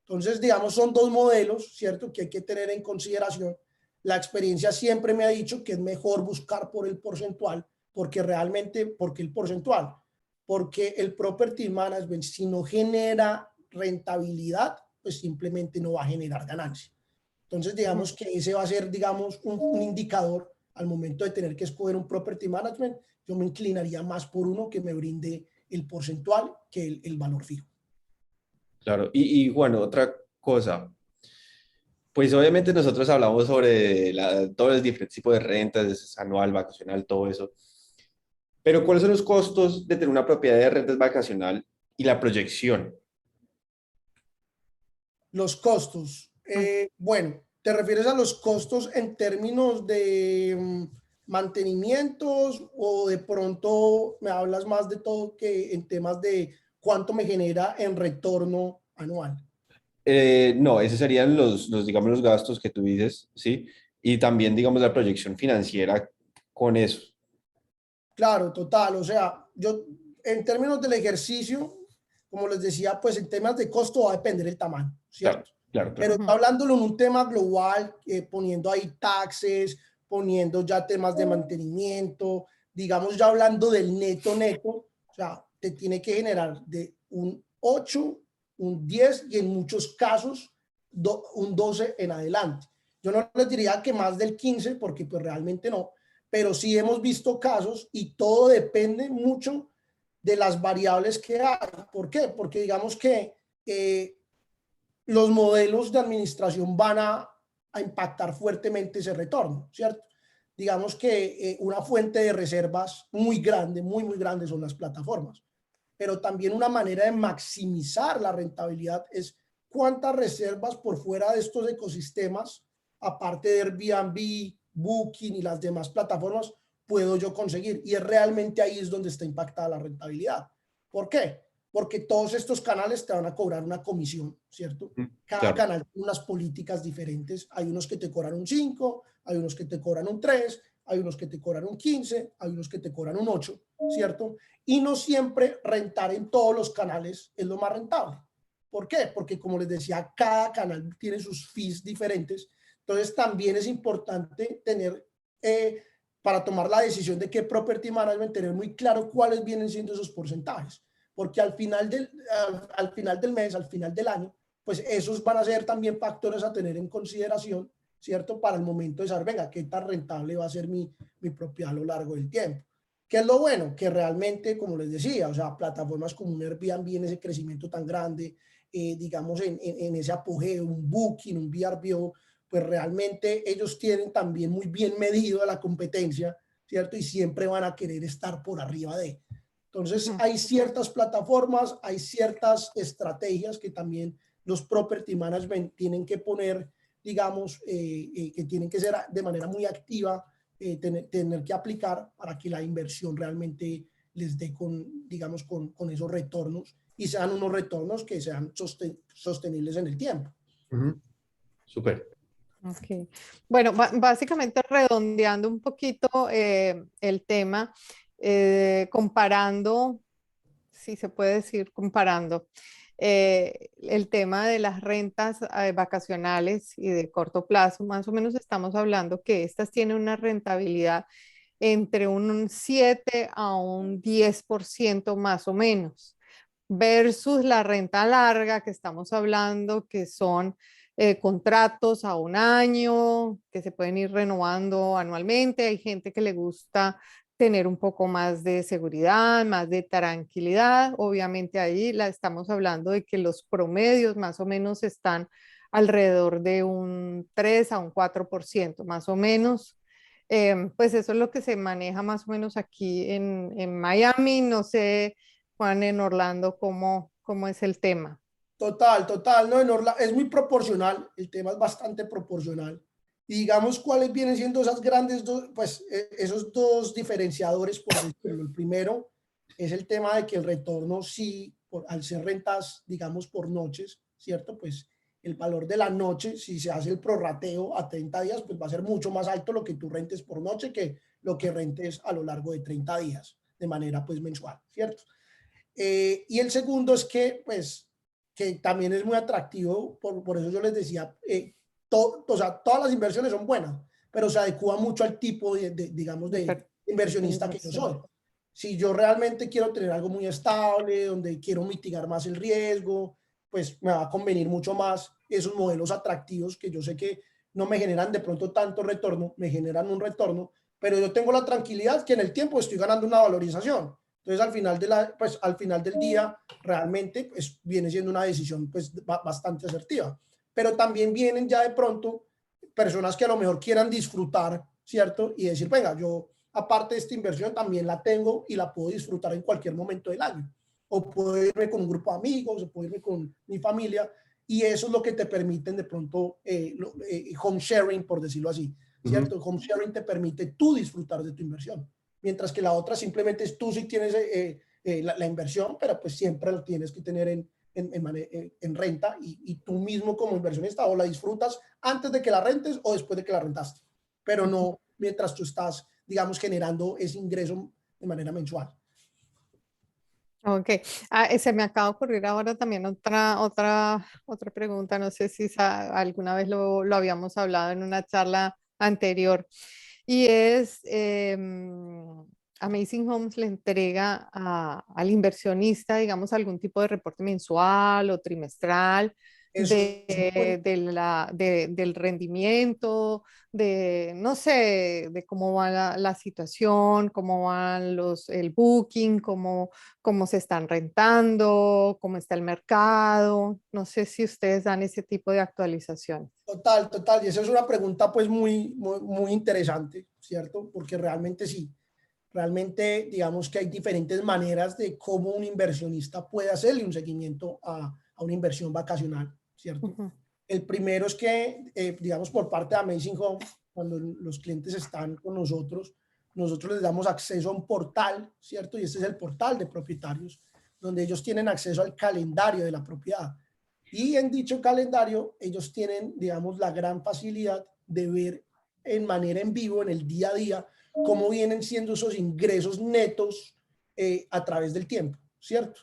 Entonces, digamos, son dos modelos, ¿cierto? Que hay que tener en consideración. La experiencia siempre me ha dicho que es mejor buscar por el porcentual, porque realmente, porque el porcentual, porque el property management, si no genera rentabilidad, pues simplemente no va a generar ganancia. Entonces, digamos que ese va a ser, digamos, un indicador al momento de tener que escoger un property management. Yo me inclinaría más por uno que me brinde el porcentual que el valor fijo. Claro, y bueno, otra cosa, pues obviamente nosotros hablamos sobre todos los diferentes tipos de rentas, anual, vacacional, todo eso, pero ¿cuáles son los costos de tener una propiedad de rentas vacacional y la proyección? Los costos. Bueno, ¿te refieres a los costos en términos de mantenimientos o de pronto me hablas más de todo que en temas de cuánto me genera en retorno anual? No, esos serían digamos, los gastos que tú dices, ¿sí? Y también, digamos, la proyección financiera con eso. Claro, total. O sea, yo en términos del ejercicio, como les decía, pues en temas de costo va a depender el tamaño, Claro, ¿cierto? claro, Pero claro. hablándolo en un tema global, poniendo ahí taxes, poniendo ya temas de mantenimiento, digamos ya hablando del neto neto, o sea, te tiene que generar de un 8, un 10 y en muchos casos un 12 en adelante. Yo no les diría que más del 15 porque pues realmente no, pero sí hemos visto casos y todo depende mucho de las variables que hay. ¿Por qué? Porque digamos que los modelos de administración van a impactar fuertemente ese retorno, ¿cierto? Digamos que una fuente de reservas muy grande, muy, muy grande son las plataformas, pero también una manera de maximizar la rentabilidad es cuántas reservas por fuera de estos ecosistemas, aparte de Airbnb, Booking y las demás plataformas, puedo yo conseguir. Y es realmente ahí es donde está impactada la rentabilidad. ¿Por qué? Porque todos estos canales te van a cobrar una comisión, ¿cierto? Cada Claro, canal tiene unas políticas diferentes. Hay unos que te cobran un 5, hay unos que te cobran un 3, hay unos que te cobran un 15, hay unos que te cobran un 8, ¿cierto? Y no siempre rentar en todos los canales es lo más rentable. ¿Por qué? Porque como les decía, cada canal tiene sus fees diferentes. Entonces también es importante tener, para tomar la decisión de qué property management, tener muy claro cuáles vienen siendo esos porcentajes. Porque al final del mes, al final del año, pues esos van a ser también factores a tener en consideración, ¿cierto? Para el momento de saber, venga, qué tan rentable va a ser mi propiedad a lo largo del tiempo. ¿Qué es lo bueno? Que realmente, como les decía, o sea, plataformas como un Airbnb en ese crecimiento tan grande, digamos, en ese apogeo, un Booking, un VRBO, pues realmente ellos tienen también muy bien medido a la competencia, ¿cierto? Y siempre van a querer estar por arriba de. Entonces, hay ciertas plataformas, hay ciertas estrategias que también los property management tienen que poner, digamos, que tienen que ser de manera muy activa, tener que aplicar para que la inversión realmente les dé con, digamos, con esos retornos y sean unos retornos que sean sostenibles en el tiempo. súper. Ok. Bueno, básicamente redondeando un poquito el tema, comparando, si se puede decir comparando, el tema de las rentas vacacionales y de corto plazo, más o menos estamos hablando que estas tienen una rentabilidad entre un 7 a un 10% más o menos, versus la renta larga que estamos hablando, que son contratos a un año, que se pueden ir renovando anualmente. Hay gente que le gusta tener un poco más de seguridad, más de tranquilidad. Obviamente ahí la estamos hablando de que los promedios más o menos están alrededor de un 3 a un 4% más o menos. Pues eso es lo que se maneja más o menos aquí en Miami. No sé, Juan, en Orlando, cómo es el tema. Total, total, no, es muy proporcional, el tema es bastante proporcional. Y digamos cuáles vienen siendo esas grandes, pues esos dos diferenciadores, por decirlo. El primero es el tema de que el retorno, sí, al ser rentas, digamos, por noches, ¿cierto? Pues el valor de la noche, si se hace el prorrateo a 30 días, pues va a ser mucho más alto lo que tú rentes por noche que lo que rentes a lo largo de 30 días, de manera pues mensual, ¿cierto? Y el segundo es que, pues, que también es muy atractivo, por eso yo les decía, o sea, todas las inversiones son buenas, pero se adecua mucho al tipo digamos, de De inversionista que yo inversión. soy. Si yo realmente quiero tener algo muy estable, donde quiero mitigar más el riesgo, pues me va a convenir mucho más esos modelos atractivos que yo sé que no me generan de pronto tanto retorno, me generan un retorno, pero yo tengo la tranquilidad que en el tiempo estoy ganando una valorización. Entonces, al final del día, realmente pues, viene siendo una decisión pues, bastante asertiva. Pero también vienen ya de pronto personas que a lo mejor quieran disfrutar, ¿cierto? Y decir, venga, yo aparte de esta inversión también la tengo y la puedo disfrutar en cualquier momento del año. O puedo irme con un grupo de amigos, o puedo irme con mi familia. Y eso es lo que te permiten de pronto home sharing, por decirlo así, ¿cierto? Home sharing te permite tú disfrutar de tu inversión, mientras que la otra simplemente es tú si tienes la inversión, pero pues siempre lo tienes que tener en renta y tú mismo como inversionista o la disfrutas antes de que la rentes o después de que la rentaste, pero no mientras tú estás, digamos, generando ese ingreso de manera mensual. Ok, se me acaba de ocurrir ahora también otra pregunta, no sé si alguna vez lo habíamos hablado en una charla anterior, y es, Amazing Homes le entrega al inversionista, digamos, algún tipo de reporte mensual o trimestral Eso es muy del rendimiento, de, no sé, de cómo va la situación, cómo van el booking, cómo se están rentando, cómo está el mercado. No sé si ustedes dan ese tipo de actualizaciones. total, total. Y esa es una pregunta pues muy interesante, ¿cierto? Porque realmente sí, realmente digamos que hay diferentes maneras de cómo un inversionista puede hacerle un seguimiento a una inversión vacacional, ¿cierto? Ujú, El primero es que, digamos, por parte de Amazing Home, cuando los clientes están con nosotros les damos acceso a un portal, ¿cierto? Y este es el portal de propietarios, donde ellos tienen acceso al calendario de la propiedad. Y en dicho calendario, ellos tienen, digamos, la gran facilidad de ver en manera en vivo, en el día a día, cómo vienen siendo esos ingresos netos a través del tiempo, ¿cierto?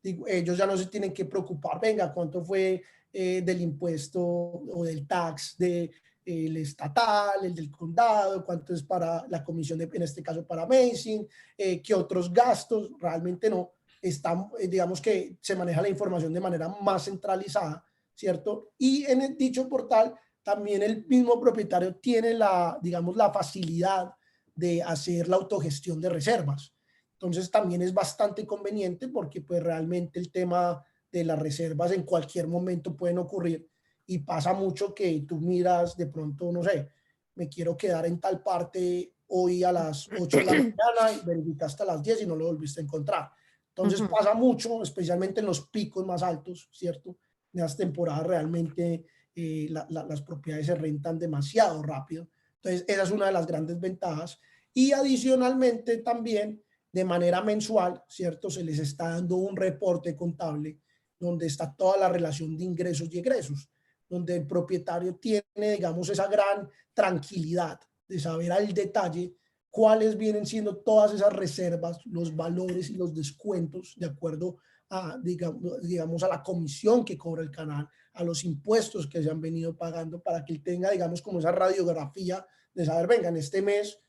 Ellos ya no se tienen que preocupar, venga, cuánto fue del impuesto o del tax de el estatal, el del condado, cuánto es para la comisión, en este caso para Amazing, qué otros gastos, realmente no. Están, digamos que se maneja la información de manera más centralizada, ¿cierto? Y en el dicho portal también el mismo propietario tiene digamos, la facilidad de hacer la autogestión de reservas. Entonces también es bastante conveniente porque pues realmente el tema de las reservas en cualquier momento pueden ocurrir y pasa mucho que tú miras de pronto, no sé, me quiero quedar en tal parte hoy a las 8 de la mañana y verificaste a las 10 y no lo volviste a encontrar. Entonces ujú. pasa mucho, especialmente en los picos más altos, ¿cierto? En las temporadas realmente las propiedades se rentan demasiado rápido. Entonces esa es una de las grandes ventajas. Y adicionalmente también de manera mensual, ¿cierto? Se les está dando un reporte contable donde está toda la relación de ingresos y egresos, donde el propietario tiene, digamos, esa gran tranquilidad de saber al detalle cuáles vienen siendo todas esas reservas, los valores y los descuentos de acuerdo a, digamos, a la comisión que cobra el canal, a los impuestos que se han venido pagando, para que él tenga, digamos, como esa radiografía de saber, venga, en este mes,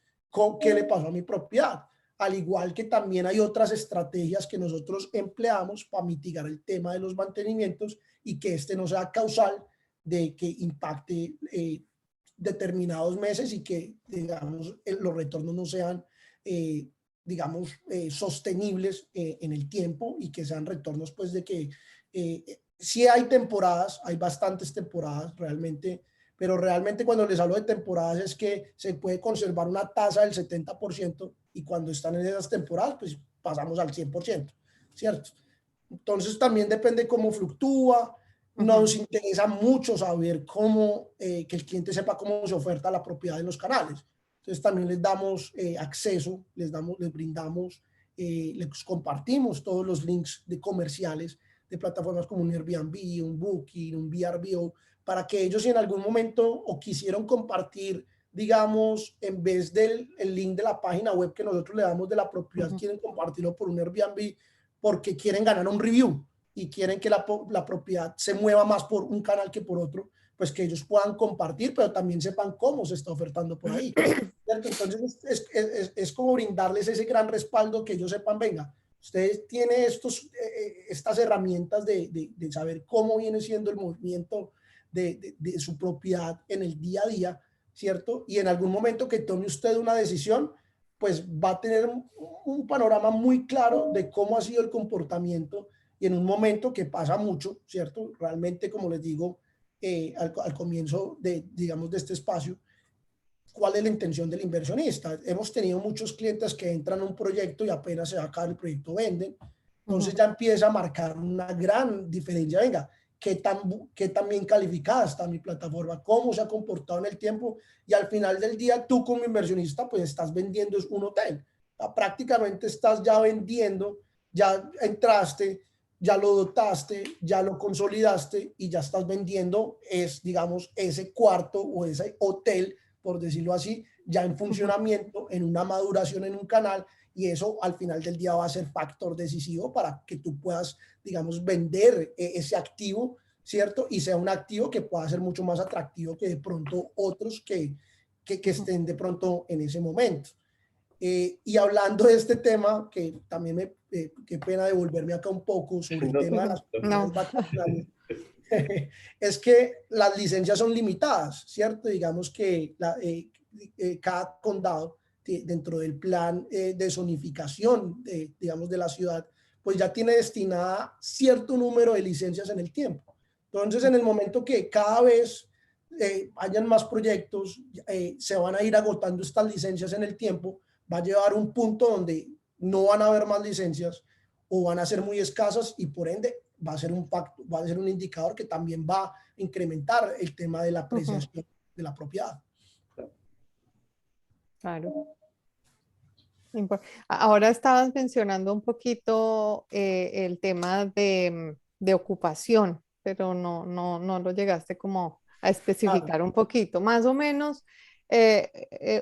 ¿qué le pasó a mi propiedad? Al igual que también hay otras estrategias que nosotros empleamos para mitigar el tema de los mantenimientos y que este no sea causal de que impacte determinados meses y que, digamos, los retornos no sean, digamos, sostenibles en el tiempo, y que sean retornos, pues, de que sí hay temporadas, hay bastantes temporadas realmente, pero realmente cuando les hablo de temporadas es que se puede conservar una tasa del 70%, y cuando están en esas temporadas, pues pasamos al 100%, ¿cierto? Entonces también depende cómo fluctúa. Nos interesa mucho saber cómo, que el cliente sepa cómo se oferta la propiedad en los canales. Entonces también les damos acceso, les brindamos, les compartimos todos los links de comerciales de plataformas como un Airbnb, un Booking, un VRBO, para que ellos, si en algún momento o quisieron compartir, digamos, en vez del el link de la página web que nosotros le damos de la propiedad, quieren compartirlo por un Airbnb porque quieren ganar un review y quieren que la propiedad se mueva más por un canal que por otro, pues que ellos puedan compartir, pero también sepan cómo se está ofertando por ahí, ¿cierto? Entonces es como brindarles ese gran respaldo, que ellos sepan, venga, ustedes tienen estas herramientas de saber cómo viene siendo el movimiento de su propiedad en el día a día, ¿cierto? Y en algún momento que tome usted una decisión, pues va a tener un panorama muy claro de cómo ha sido el comportamiento, y en un momento que pasa mucho, ¿cierto? Realmente, como les digo, al comienzo digamos, de este espacio, ¿cuál es la intención del inversionista? Hemos tenido muchos clientes que entran a un proyecto y apenas se va a acabar el proyecto venden. Entonces ya empieza a marcar una gran diferencia. Venga, ¿qué tan bien calificada está mi plataforma? ¿Cómo se ha comportado en el tiempo? Y al final del día, tú como inversionista, pues estás vendiendo un hotel. Prácticamente estás ya vendiendo, ya entraste, ya lo dotaste, ya lo consolidaste y ya estás vendiendo, digamos, ese cuarto o ese hotel, por decirlo así, ya en funcionamiento, en una maduración en un canal, y eso al final del día va a ser factor decisivo para que tú puedas, digamos, vender ese activo, ¿cierto? Y sea un activo que pueda ser mucho más atractivo que de pronto otros que estén de pronto en ese momento. Y hablando de este tema, que también qué pena devolverme acá un poco sobre el tema de las propiedades vacacionales, es que las licencias son limitadas, ¿cierto? Digamos que cada condado, dentro del plan de zonificación, digamos, de la ciudad, pues ya tiene destinada cierto número de licencias en el tiempo. Entonces, en el momento que cada vez hayan más proyectos, se van a ir agotando estas licencias en el tiempo, va a llevar un punto donde no van a haber más licencias o van a ser muy escasas, y por ende va a ser un indicador que también va a incrementar el tema de la apreciación de la propiedad. Claro. Ahora estabas mencionando un poquito el tema de ocupación, pero no lo llegaste como a especificar un poquito. Más o menos,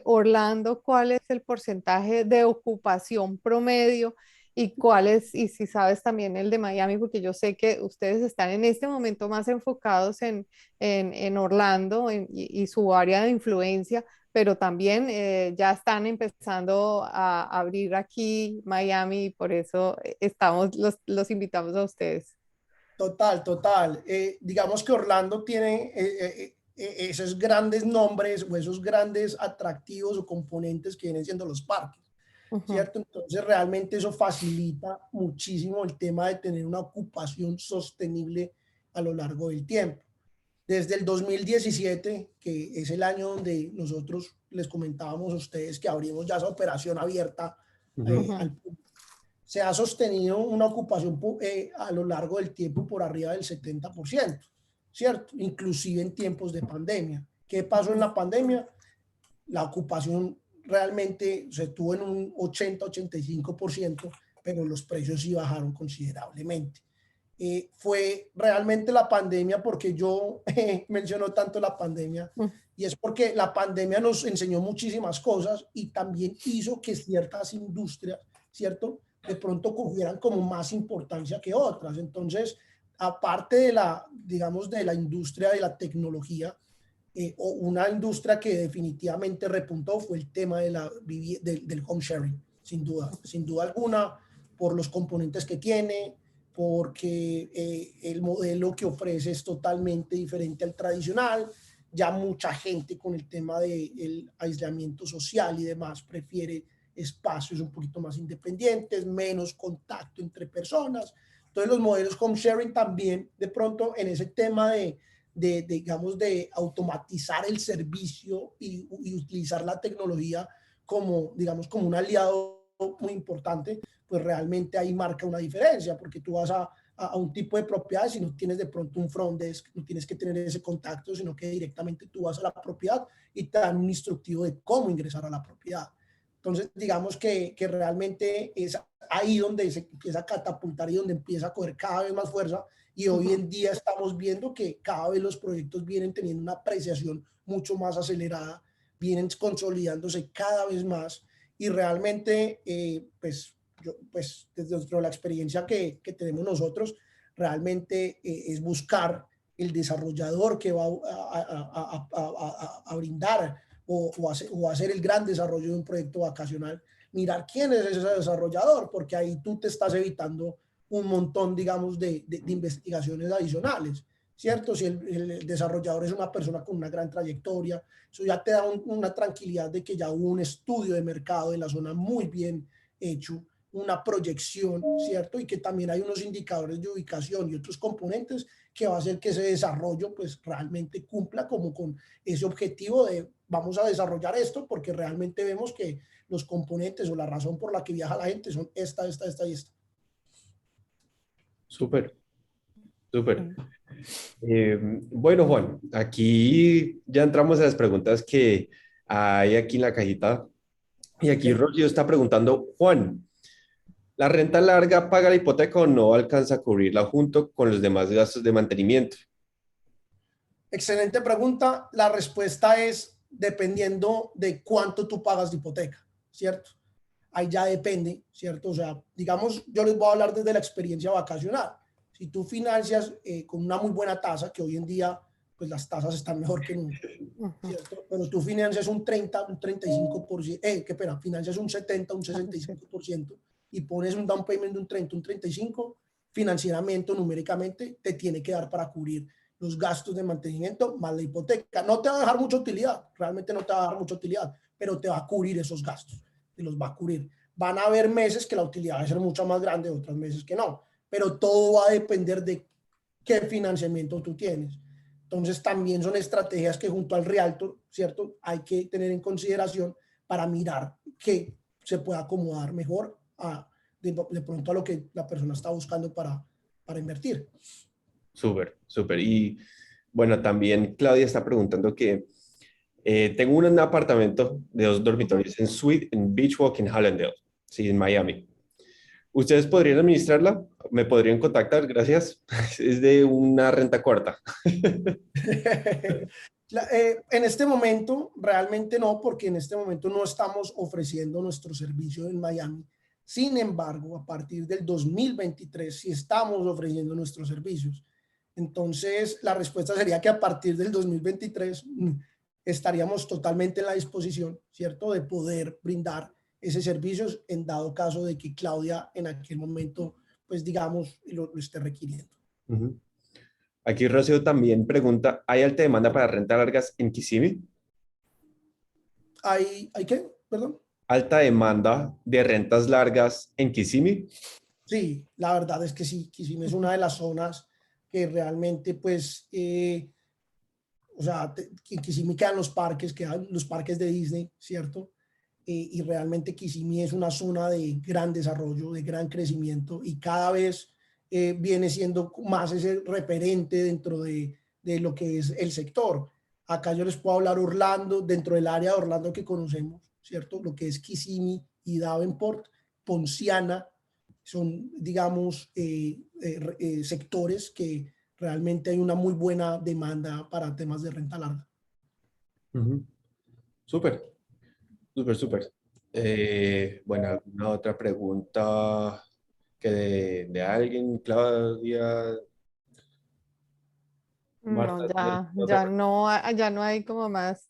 Orlando, ¿cuál es el porcentaje de ocupación promedio y cuál es, y si sabes también el de Miami, porque yo sé que ustedes están en este momento más enfocados en Orlando y su área de influencia, pero también ya están empezando a abrir aquí Miami, y por eso los invitamos a ustedes. Total. Digamos que Orlando tiene esos grandes nombres o esos grandes atractivos o componentes que vienen siendo los parques, ¿cierto? Entonces realmente eso facilita muchísimo el tema de tener una ocupación sostenible a lo largo del tiempo. Desde el 2017, que es el año donde nosotros les comentábamos a ustedes que abrimos ya esa operación abierta al público, se ha sostenido una ocupación a lo largo del tiempo por arriba del 70%, ¿cierto? Inclusive en tiempos de pandemia. ¿Qué pasó en la pandemia? La ocupación realmente se tuvo en un 80-85%, pero los precios sí bajaron considerablemente. Fue realmente la pandemia, porque yo menciono tanto la pandemia, y Y es porque la pandemia nos enseñó muchísimas cosas y también hizo que ciertas industrias, ¿cierto?, de pronto cogieran como más importancia que otras. Entonces, aparte de la, digamos, de la industria de la tecnología, o una industria que definitivamente repuntó fue el tema de del home sharing, sin duda alguna, por los componentes que tiene, porque el modelo que ofrece es totalmente diferente al tradicional. Ya mucha gente con el tema del aislamiento social y demás prefiere espacios un poquito más independientes, menos contacto entre personas. Entonces los modelos home sharing también de pronto en ese tema digamos, de automatizar el servicio y utilizar la tecnología como, digamos, como un aliado muy importante, pues realmente ahí marca una diferencia, porque tú vas a un tipo de propiedades y no tienes de pronto un front desk, no tienes que tener ese contacto, sino que directamente tú vas a la propiedad y te dan un instructivo de cómo ingresar a la propiedad. Entonces, digamos que realmente es ahí donde se empieza a catapultar y donde empieza a coger cada vez más fuerza. Y hoy en día estamos viendo que cada vez los proyectos vienen teniendo una apreciación mucho más acelerada, vienen consolidándose cada vez más y realmente, pues desde la experiencia que tenemos nosotros, realmente es buscar el desarrollador que va a brindar o hacer el gran desarrollo de un proyecto vacacional, mirar quién es ese desarrollador, porque ahí tú te estás evitando un montón, digamos, de investigaciones adicionales, ¿cierto? Si el desarrollador es una persona con una gran trayectoria, eso ya te da una tranquilidad de que ya hubo un estudio de mercado de la zona muy bien hecho, una proyección, ¿cierto? Y que también hay unos indicadores de ubicación y otros componentes que va a hacer que ese desarrollo pues realmente cumpla como con ese objetivo de vamos a desarrollar esto porque realmente vemos que los componentes o la razón por la que viaja la gente son esta y esta. Súper, súper. Bueno, Juan, aquí ya entramos a las preguntas que hay aquí en la cajita. Y aquí Okay. Rocío está preguntando, Juan, ¿la renta larga paga la hipoteca o no alcanza a cubrirla junto con los demás gastos de mantenimiento? Excelente pregunta. La respuesta es dependiendo de cuánto tú pagas de hipoteca, ¿cierto? Ahí ya depende, ¿cierto? O sea, digamos, yo les voy a hablar desde la experiencia vacacional. Si tú financias con una muy buena tasa, que hoy en día, pues las tasas están mejor que nunca, ¿cierto? Pero tú financias un 30, un 35%, qué pena, financias un 70, un 65% y pones un down payment de un 30, un 35%, financieramente, numéricamente, te tiene que dar para cubrir los gastos de mantenimiento más la hipoteca. No te va a dejar mucha utilidad, realmente no te va a dar mucha utilidad, pero te va a cubrir esos gastos, te los va a cubrir. Van a haber meses que la utilidad va a ser mucho más grande, otros meses que no, pero todo va a depender de qué financiamiento tú tienes. Entonces también son estrategias que junto al realtor, ¿cierto? Hay que tener en consideración para mirar que se pueda acomodar mejor de pronto a lo que la persona está buscando para invertir. Súper, súper. Y bueno, también Claudia está preguntando que tengo un apartamento de 2 dormitorios en suite en Beach Walk en Hallandale, sí, en Miami. ¿Ustedes podrían administrarla? ¿Me podrían contactar? Gracias. Es de una renta corta. En este momento, realmente no, porque en este momento no estamos ofreciendo nuestro servicio en Miami. Sin embargo, a partir del 2023 sí estamos ofreciendo nuestros servicios. Entonces, la respuesta sería que a partir del 2023 estaríamos totalmente en la disposición, ¿cierto?, de poder brindar ese servicios en dado caso de que Claudia en aquel momento, pues digamos, lo esté requiriendo. Ujú. Aquí Rocío también pregunta, ¿hay alta demanda para rentas largas en Kissimmee? ¿Hay qué? Perdón. ¿Alta demanda de rentas largas en Kissimmee? Sí, la verdad es que sí, Kissimmee es una de las zonas que realmente, pues, o sea, Kissimmee quedan los parques de Disney, ¿cierto? Y realmente Kissimmee es una zona de gran desarrollo, de gran crecimiento y cada vez viene siendo más ese referente dentro de lo que es el sector. Acá yo les puedo hablar Orlando, dentro del área de Orlando que conocemos, ¿cierto? Lo que es Kissimmee y Davenport, Ponciana, son, digamos, sectores que realmente hay una muy buena demanda para temas de renta larga. Ujú. Súper, súper, súper. Bueno, ¿alguna otra pregunta que de alguien, Claudia, No, Marta? ¿Tienes otra ya pregunta? no, ya no hay como más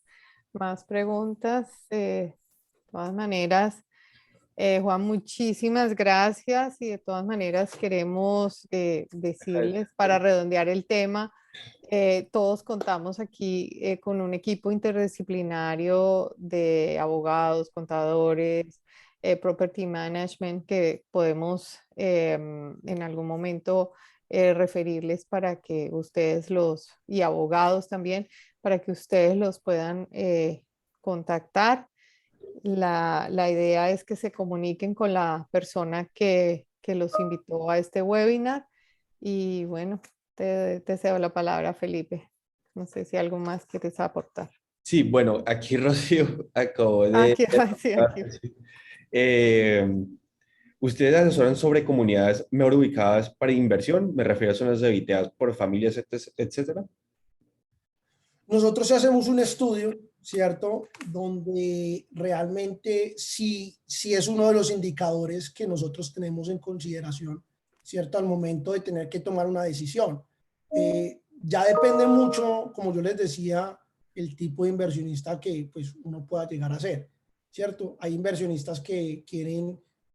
preguntas. De todas maneras, Juan, muchísimas gracias y de todas maneras queremos decirles para redondear el tema, todos contamos aquí con un equipo interdisciplinario de abogados, contadores, property management que podemos en algún momento referirles para que ustedes y abogados también, para que ustedes los puedan contactar. La idea es que se comuniquen con la persona que los invitó a este webinar. Y bueno, te cedo la palabra, Felipe. No sé si algo más quieres aportar. Sí, bueno, aquí Rocío acabó de... Aquí, sí, aquí. Eh, ¿Ustedes asesoran sobre comunidades mejor ubicadas para inversión? Me refiero a zonas habitadas por familias, etcétera. Nosotros hacemos un estudio, ¿cierto? Donde realmente sí es uno de los indicadores que nosotros tenemos en consideración, ¿cierto? Al momento de tener que tomar una decisión. Ya depende mucho, como yo les decía, el tipo de inversionista que pues uno pueda llegar a ser, ¿cierto? Hay inversionistas que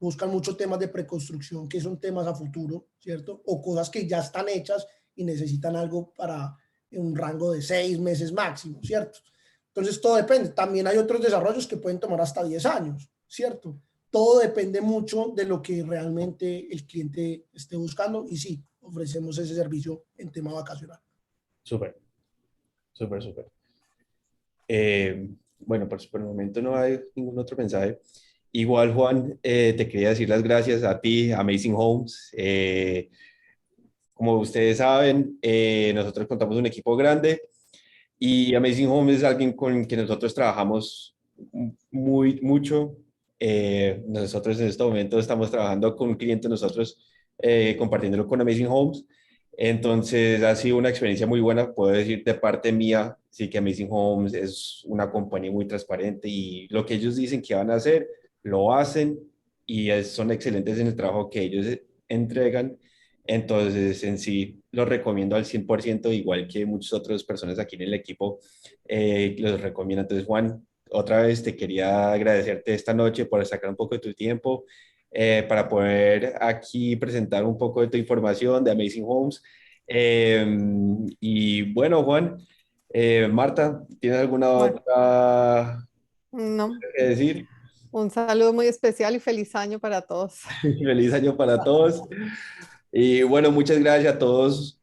buscan mucho temas de preconstrucción, que son temas a futuro, ¿cierto? O cosas que ya están hechas y necesitan algo para en un rango de 6 meses máximo, ¿cierto? Entonces todo depende. También hay otros desarrollos que pueden tomar hasta 10 años, ¿cierto? Todo depende mucho de lo que realmente el cliente esté buscando y sí, ofrecemos ese servicio en tema vacacional. Súper, súper, súper. Bueno, por el momento no hay ningún otro mensaje. Igual, Juan, te quería decir las gracias a ti, a Amazing Homes. Como ustedes saben, nosotros contamos un equipo grande y Amazing Homes es alguien con quien nosotros trabajamos mucho. Nosotros en este momento estamos trabajando con un cliente, nosotros compartiéndolo con Amazing Homes. Entonces ha sido una experiencia muy buena, puedo decir de parte mía, sí que Amazing Homes es una compañía muy transparente y lo que ellos dicen que van a hacer, lo hacen y son excelentes en el trabajo que ellos entregan. Entonces, en sí, lo recomiendo al 100%, igual que muchas otras personas aquí en el equipo los recomiendo. Entonces, Juan, otra vez te quería agradecerte esta noche por sacar un poco de tu tiempo para poder aquí presentar un poco de tu información de Amazing Homes. Y bueno, Juan, Marta, ¿tienes alguna Bueno, otra no, que decir? un saludo muy especial y feliz año para todos. Feliz año para todos. Y bueno, muchas gracias a todos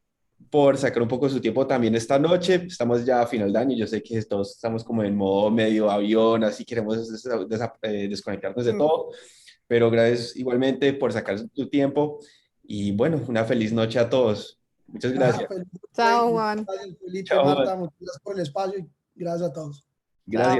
por sacar un poco de su tiempo también esta noche. Estamos ya a final de año. Yo sé que todos estamos como en modo medio avión, así queremos desconectarnos de Mm, todo. Pero gracias igualmente por sacar tu tiempo. Y bueno, una feliz noche a todos. Muchas gracias. Felipe, Chao, muchas Juan. gracias, Felipe, Chao, Marta, Juan. muchas gracias por el espacio y gracias a todos. Gracias. Chao.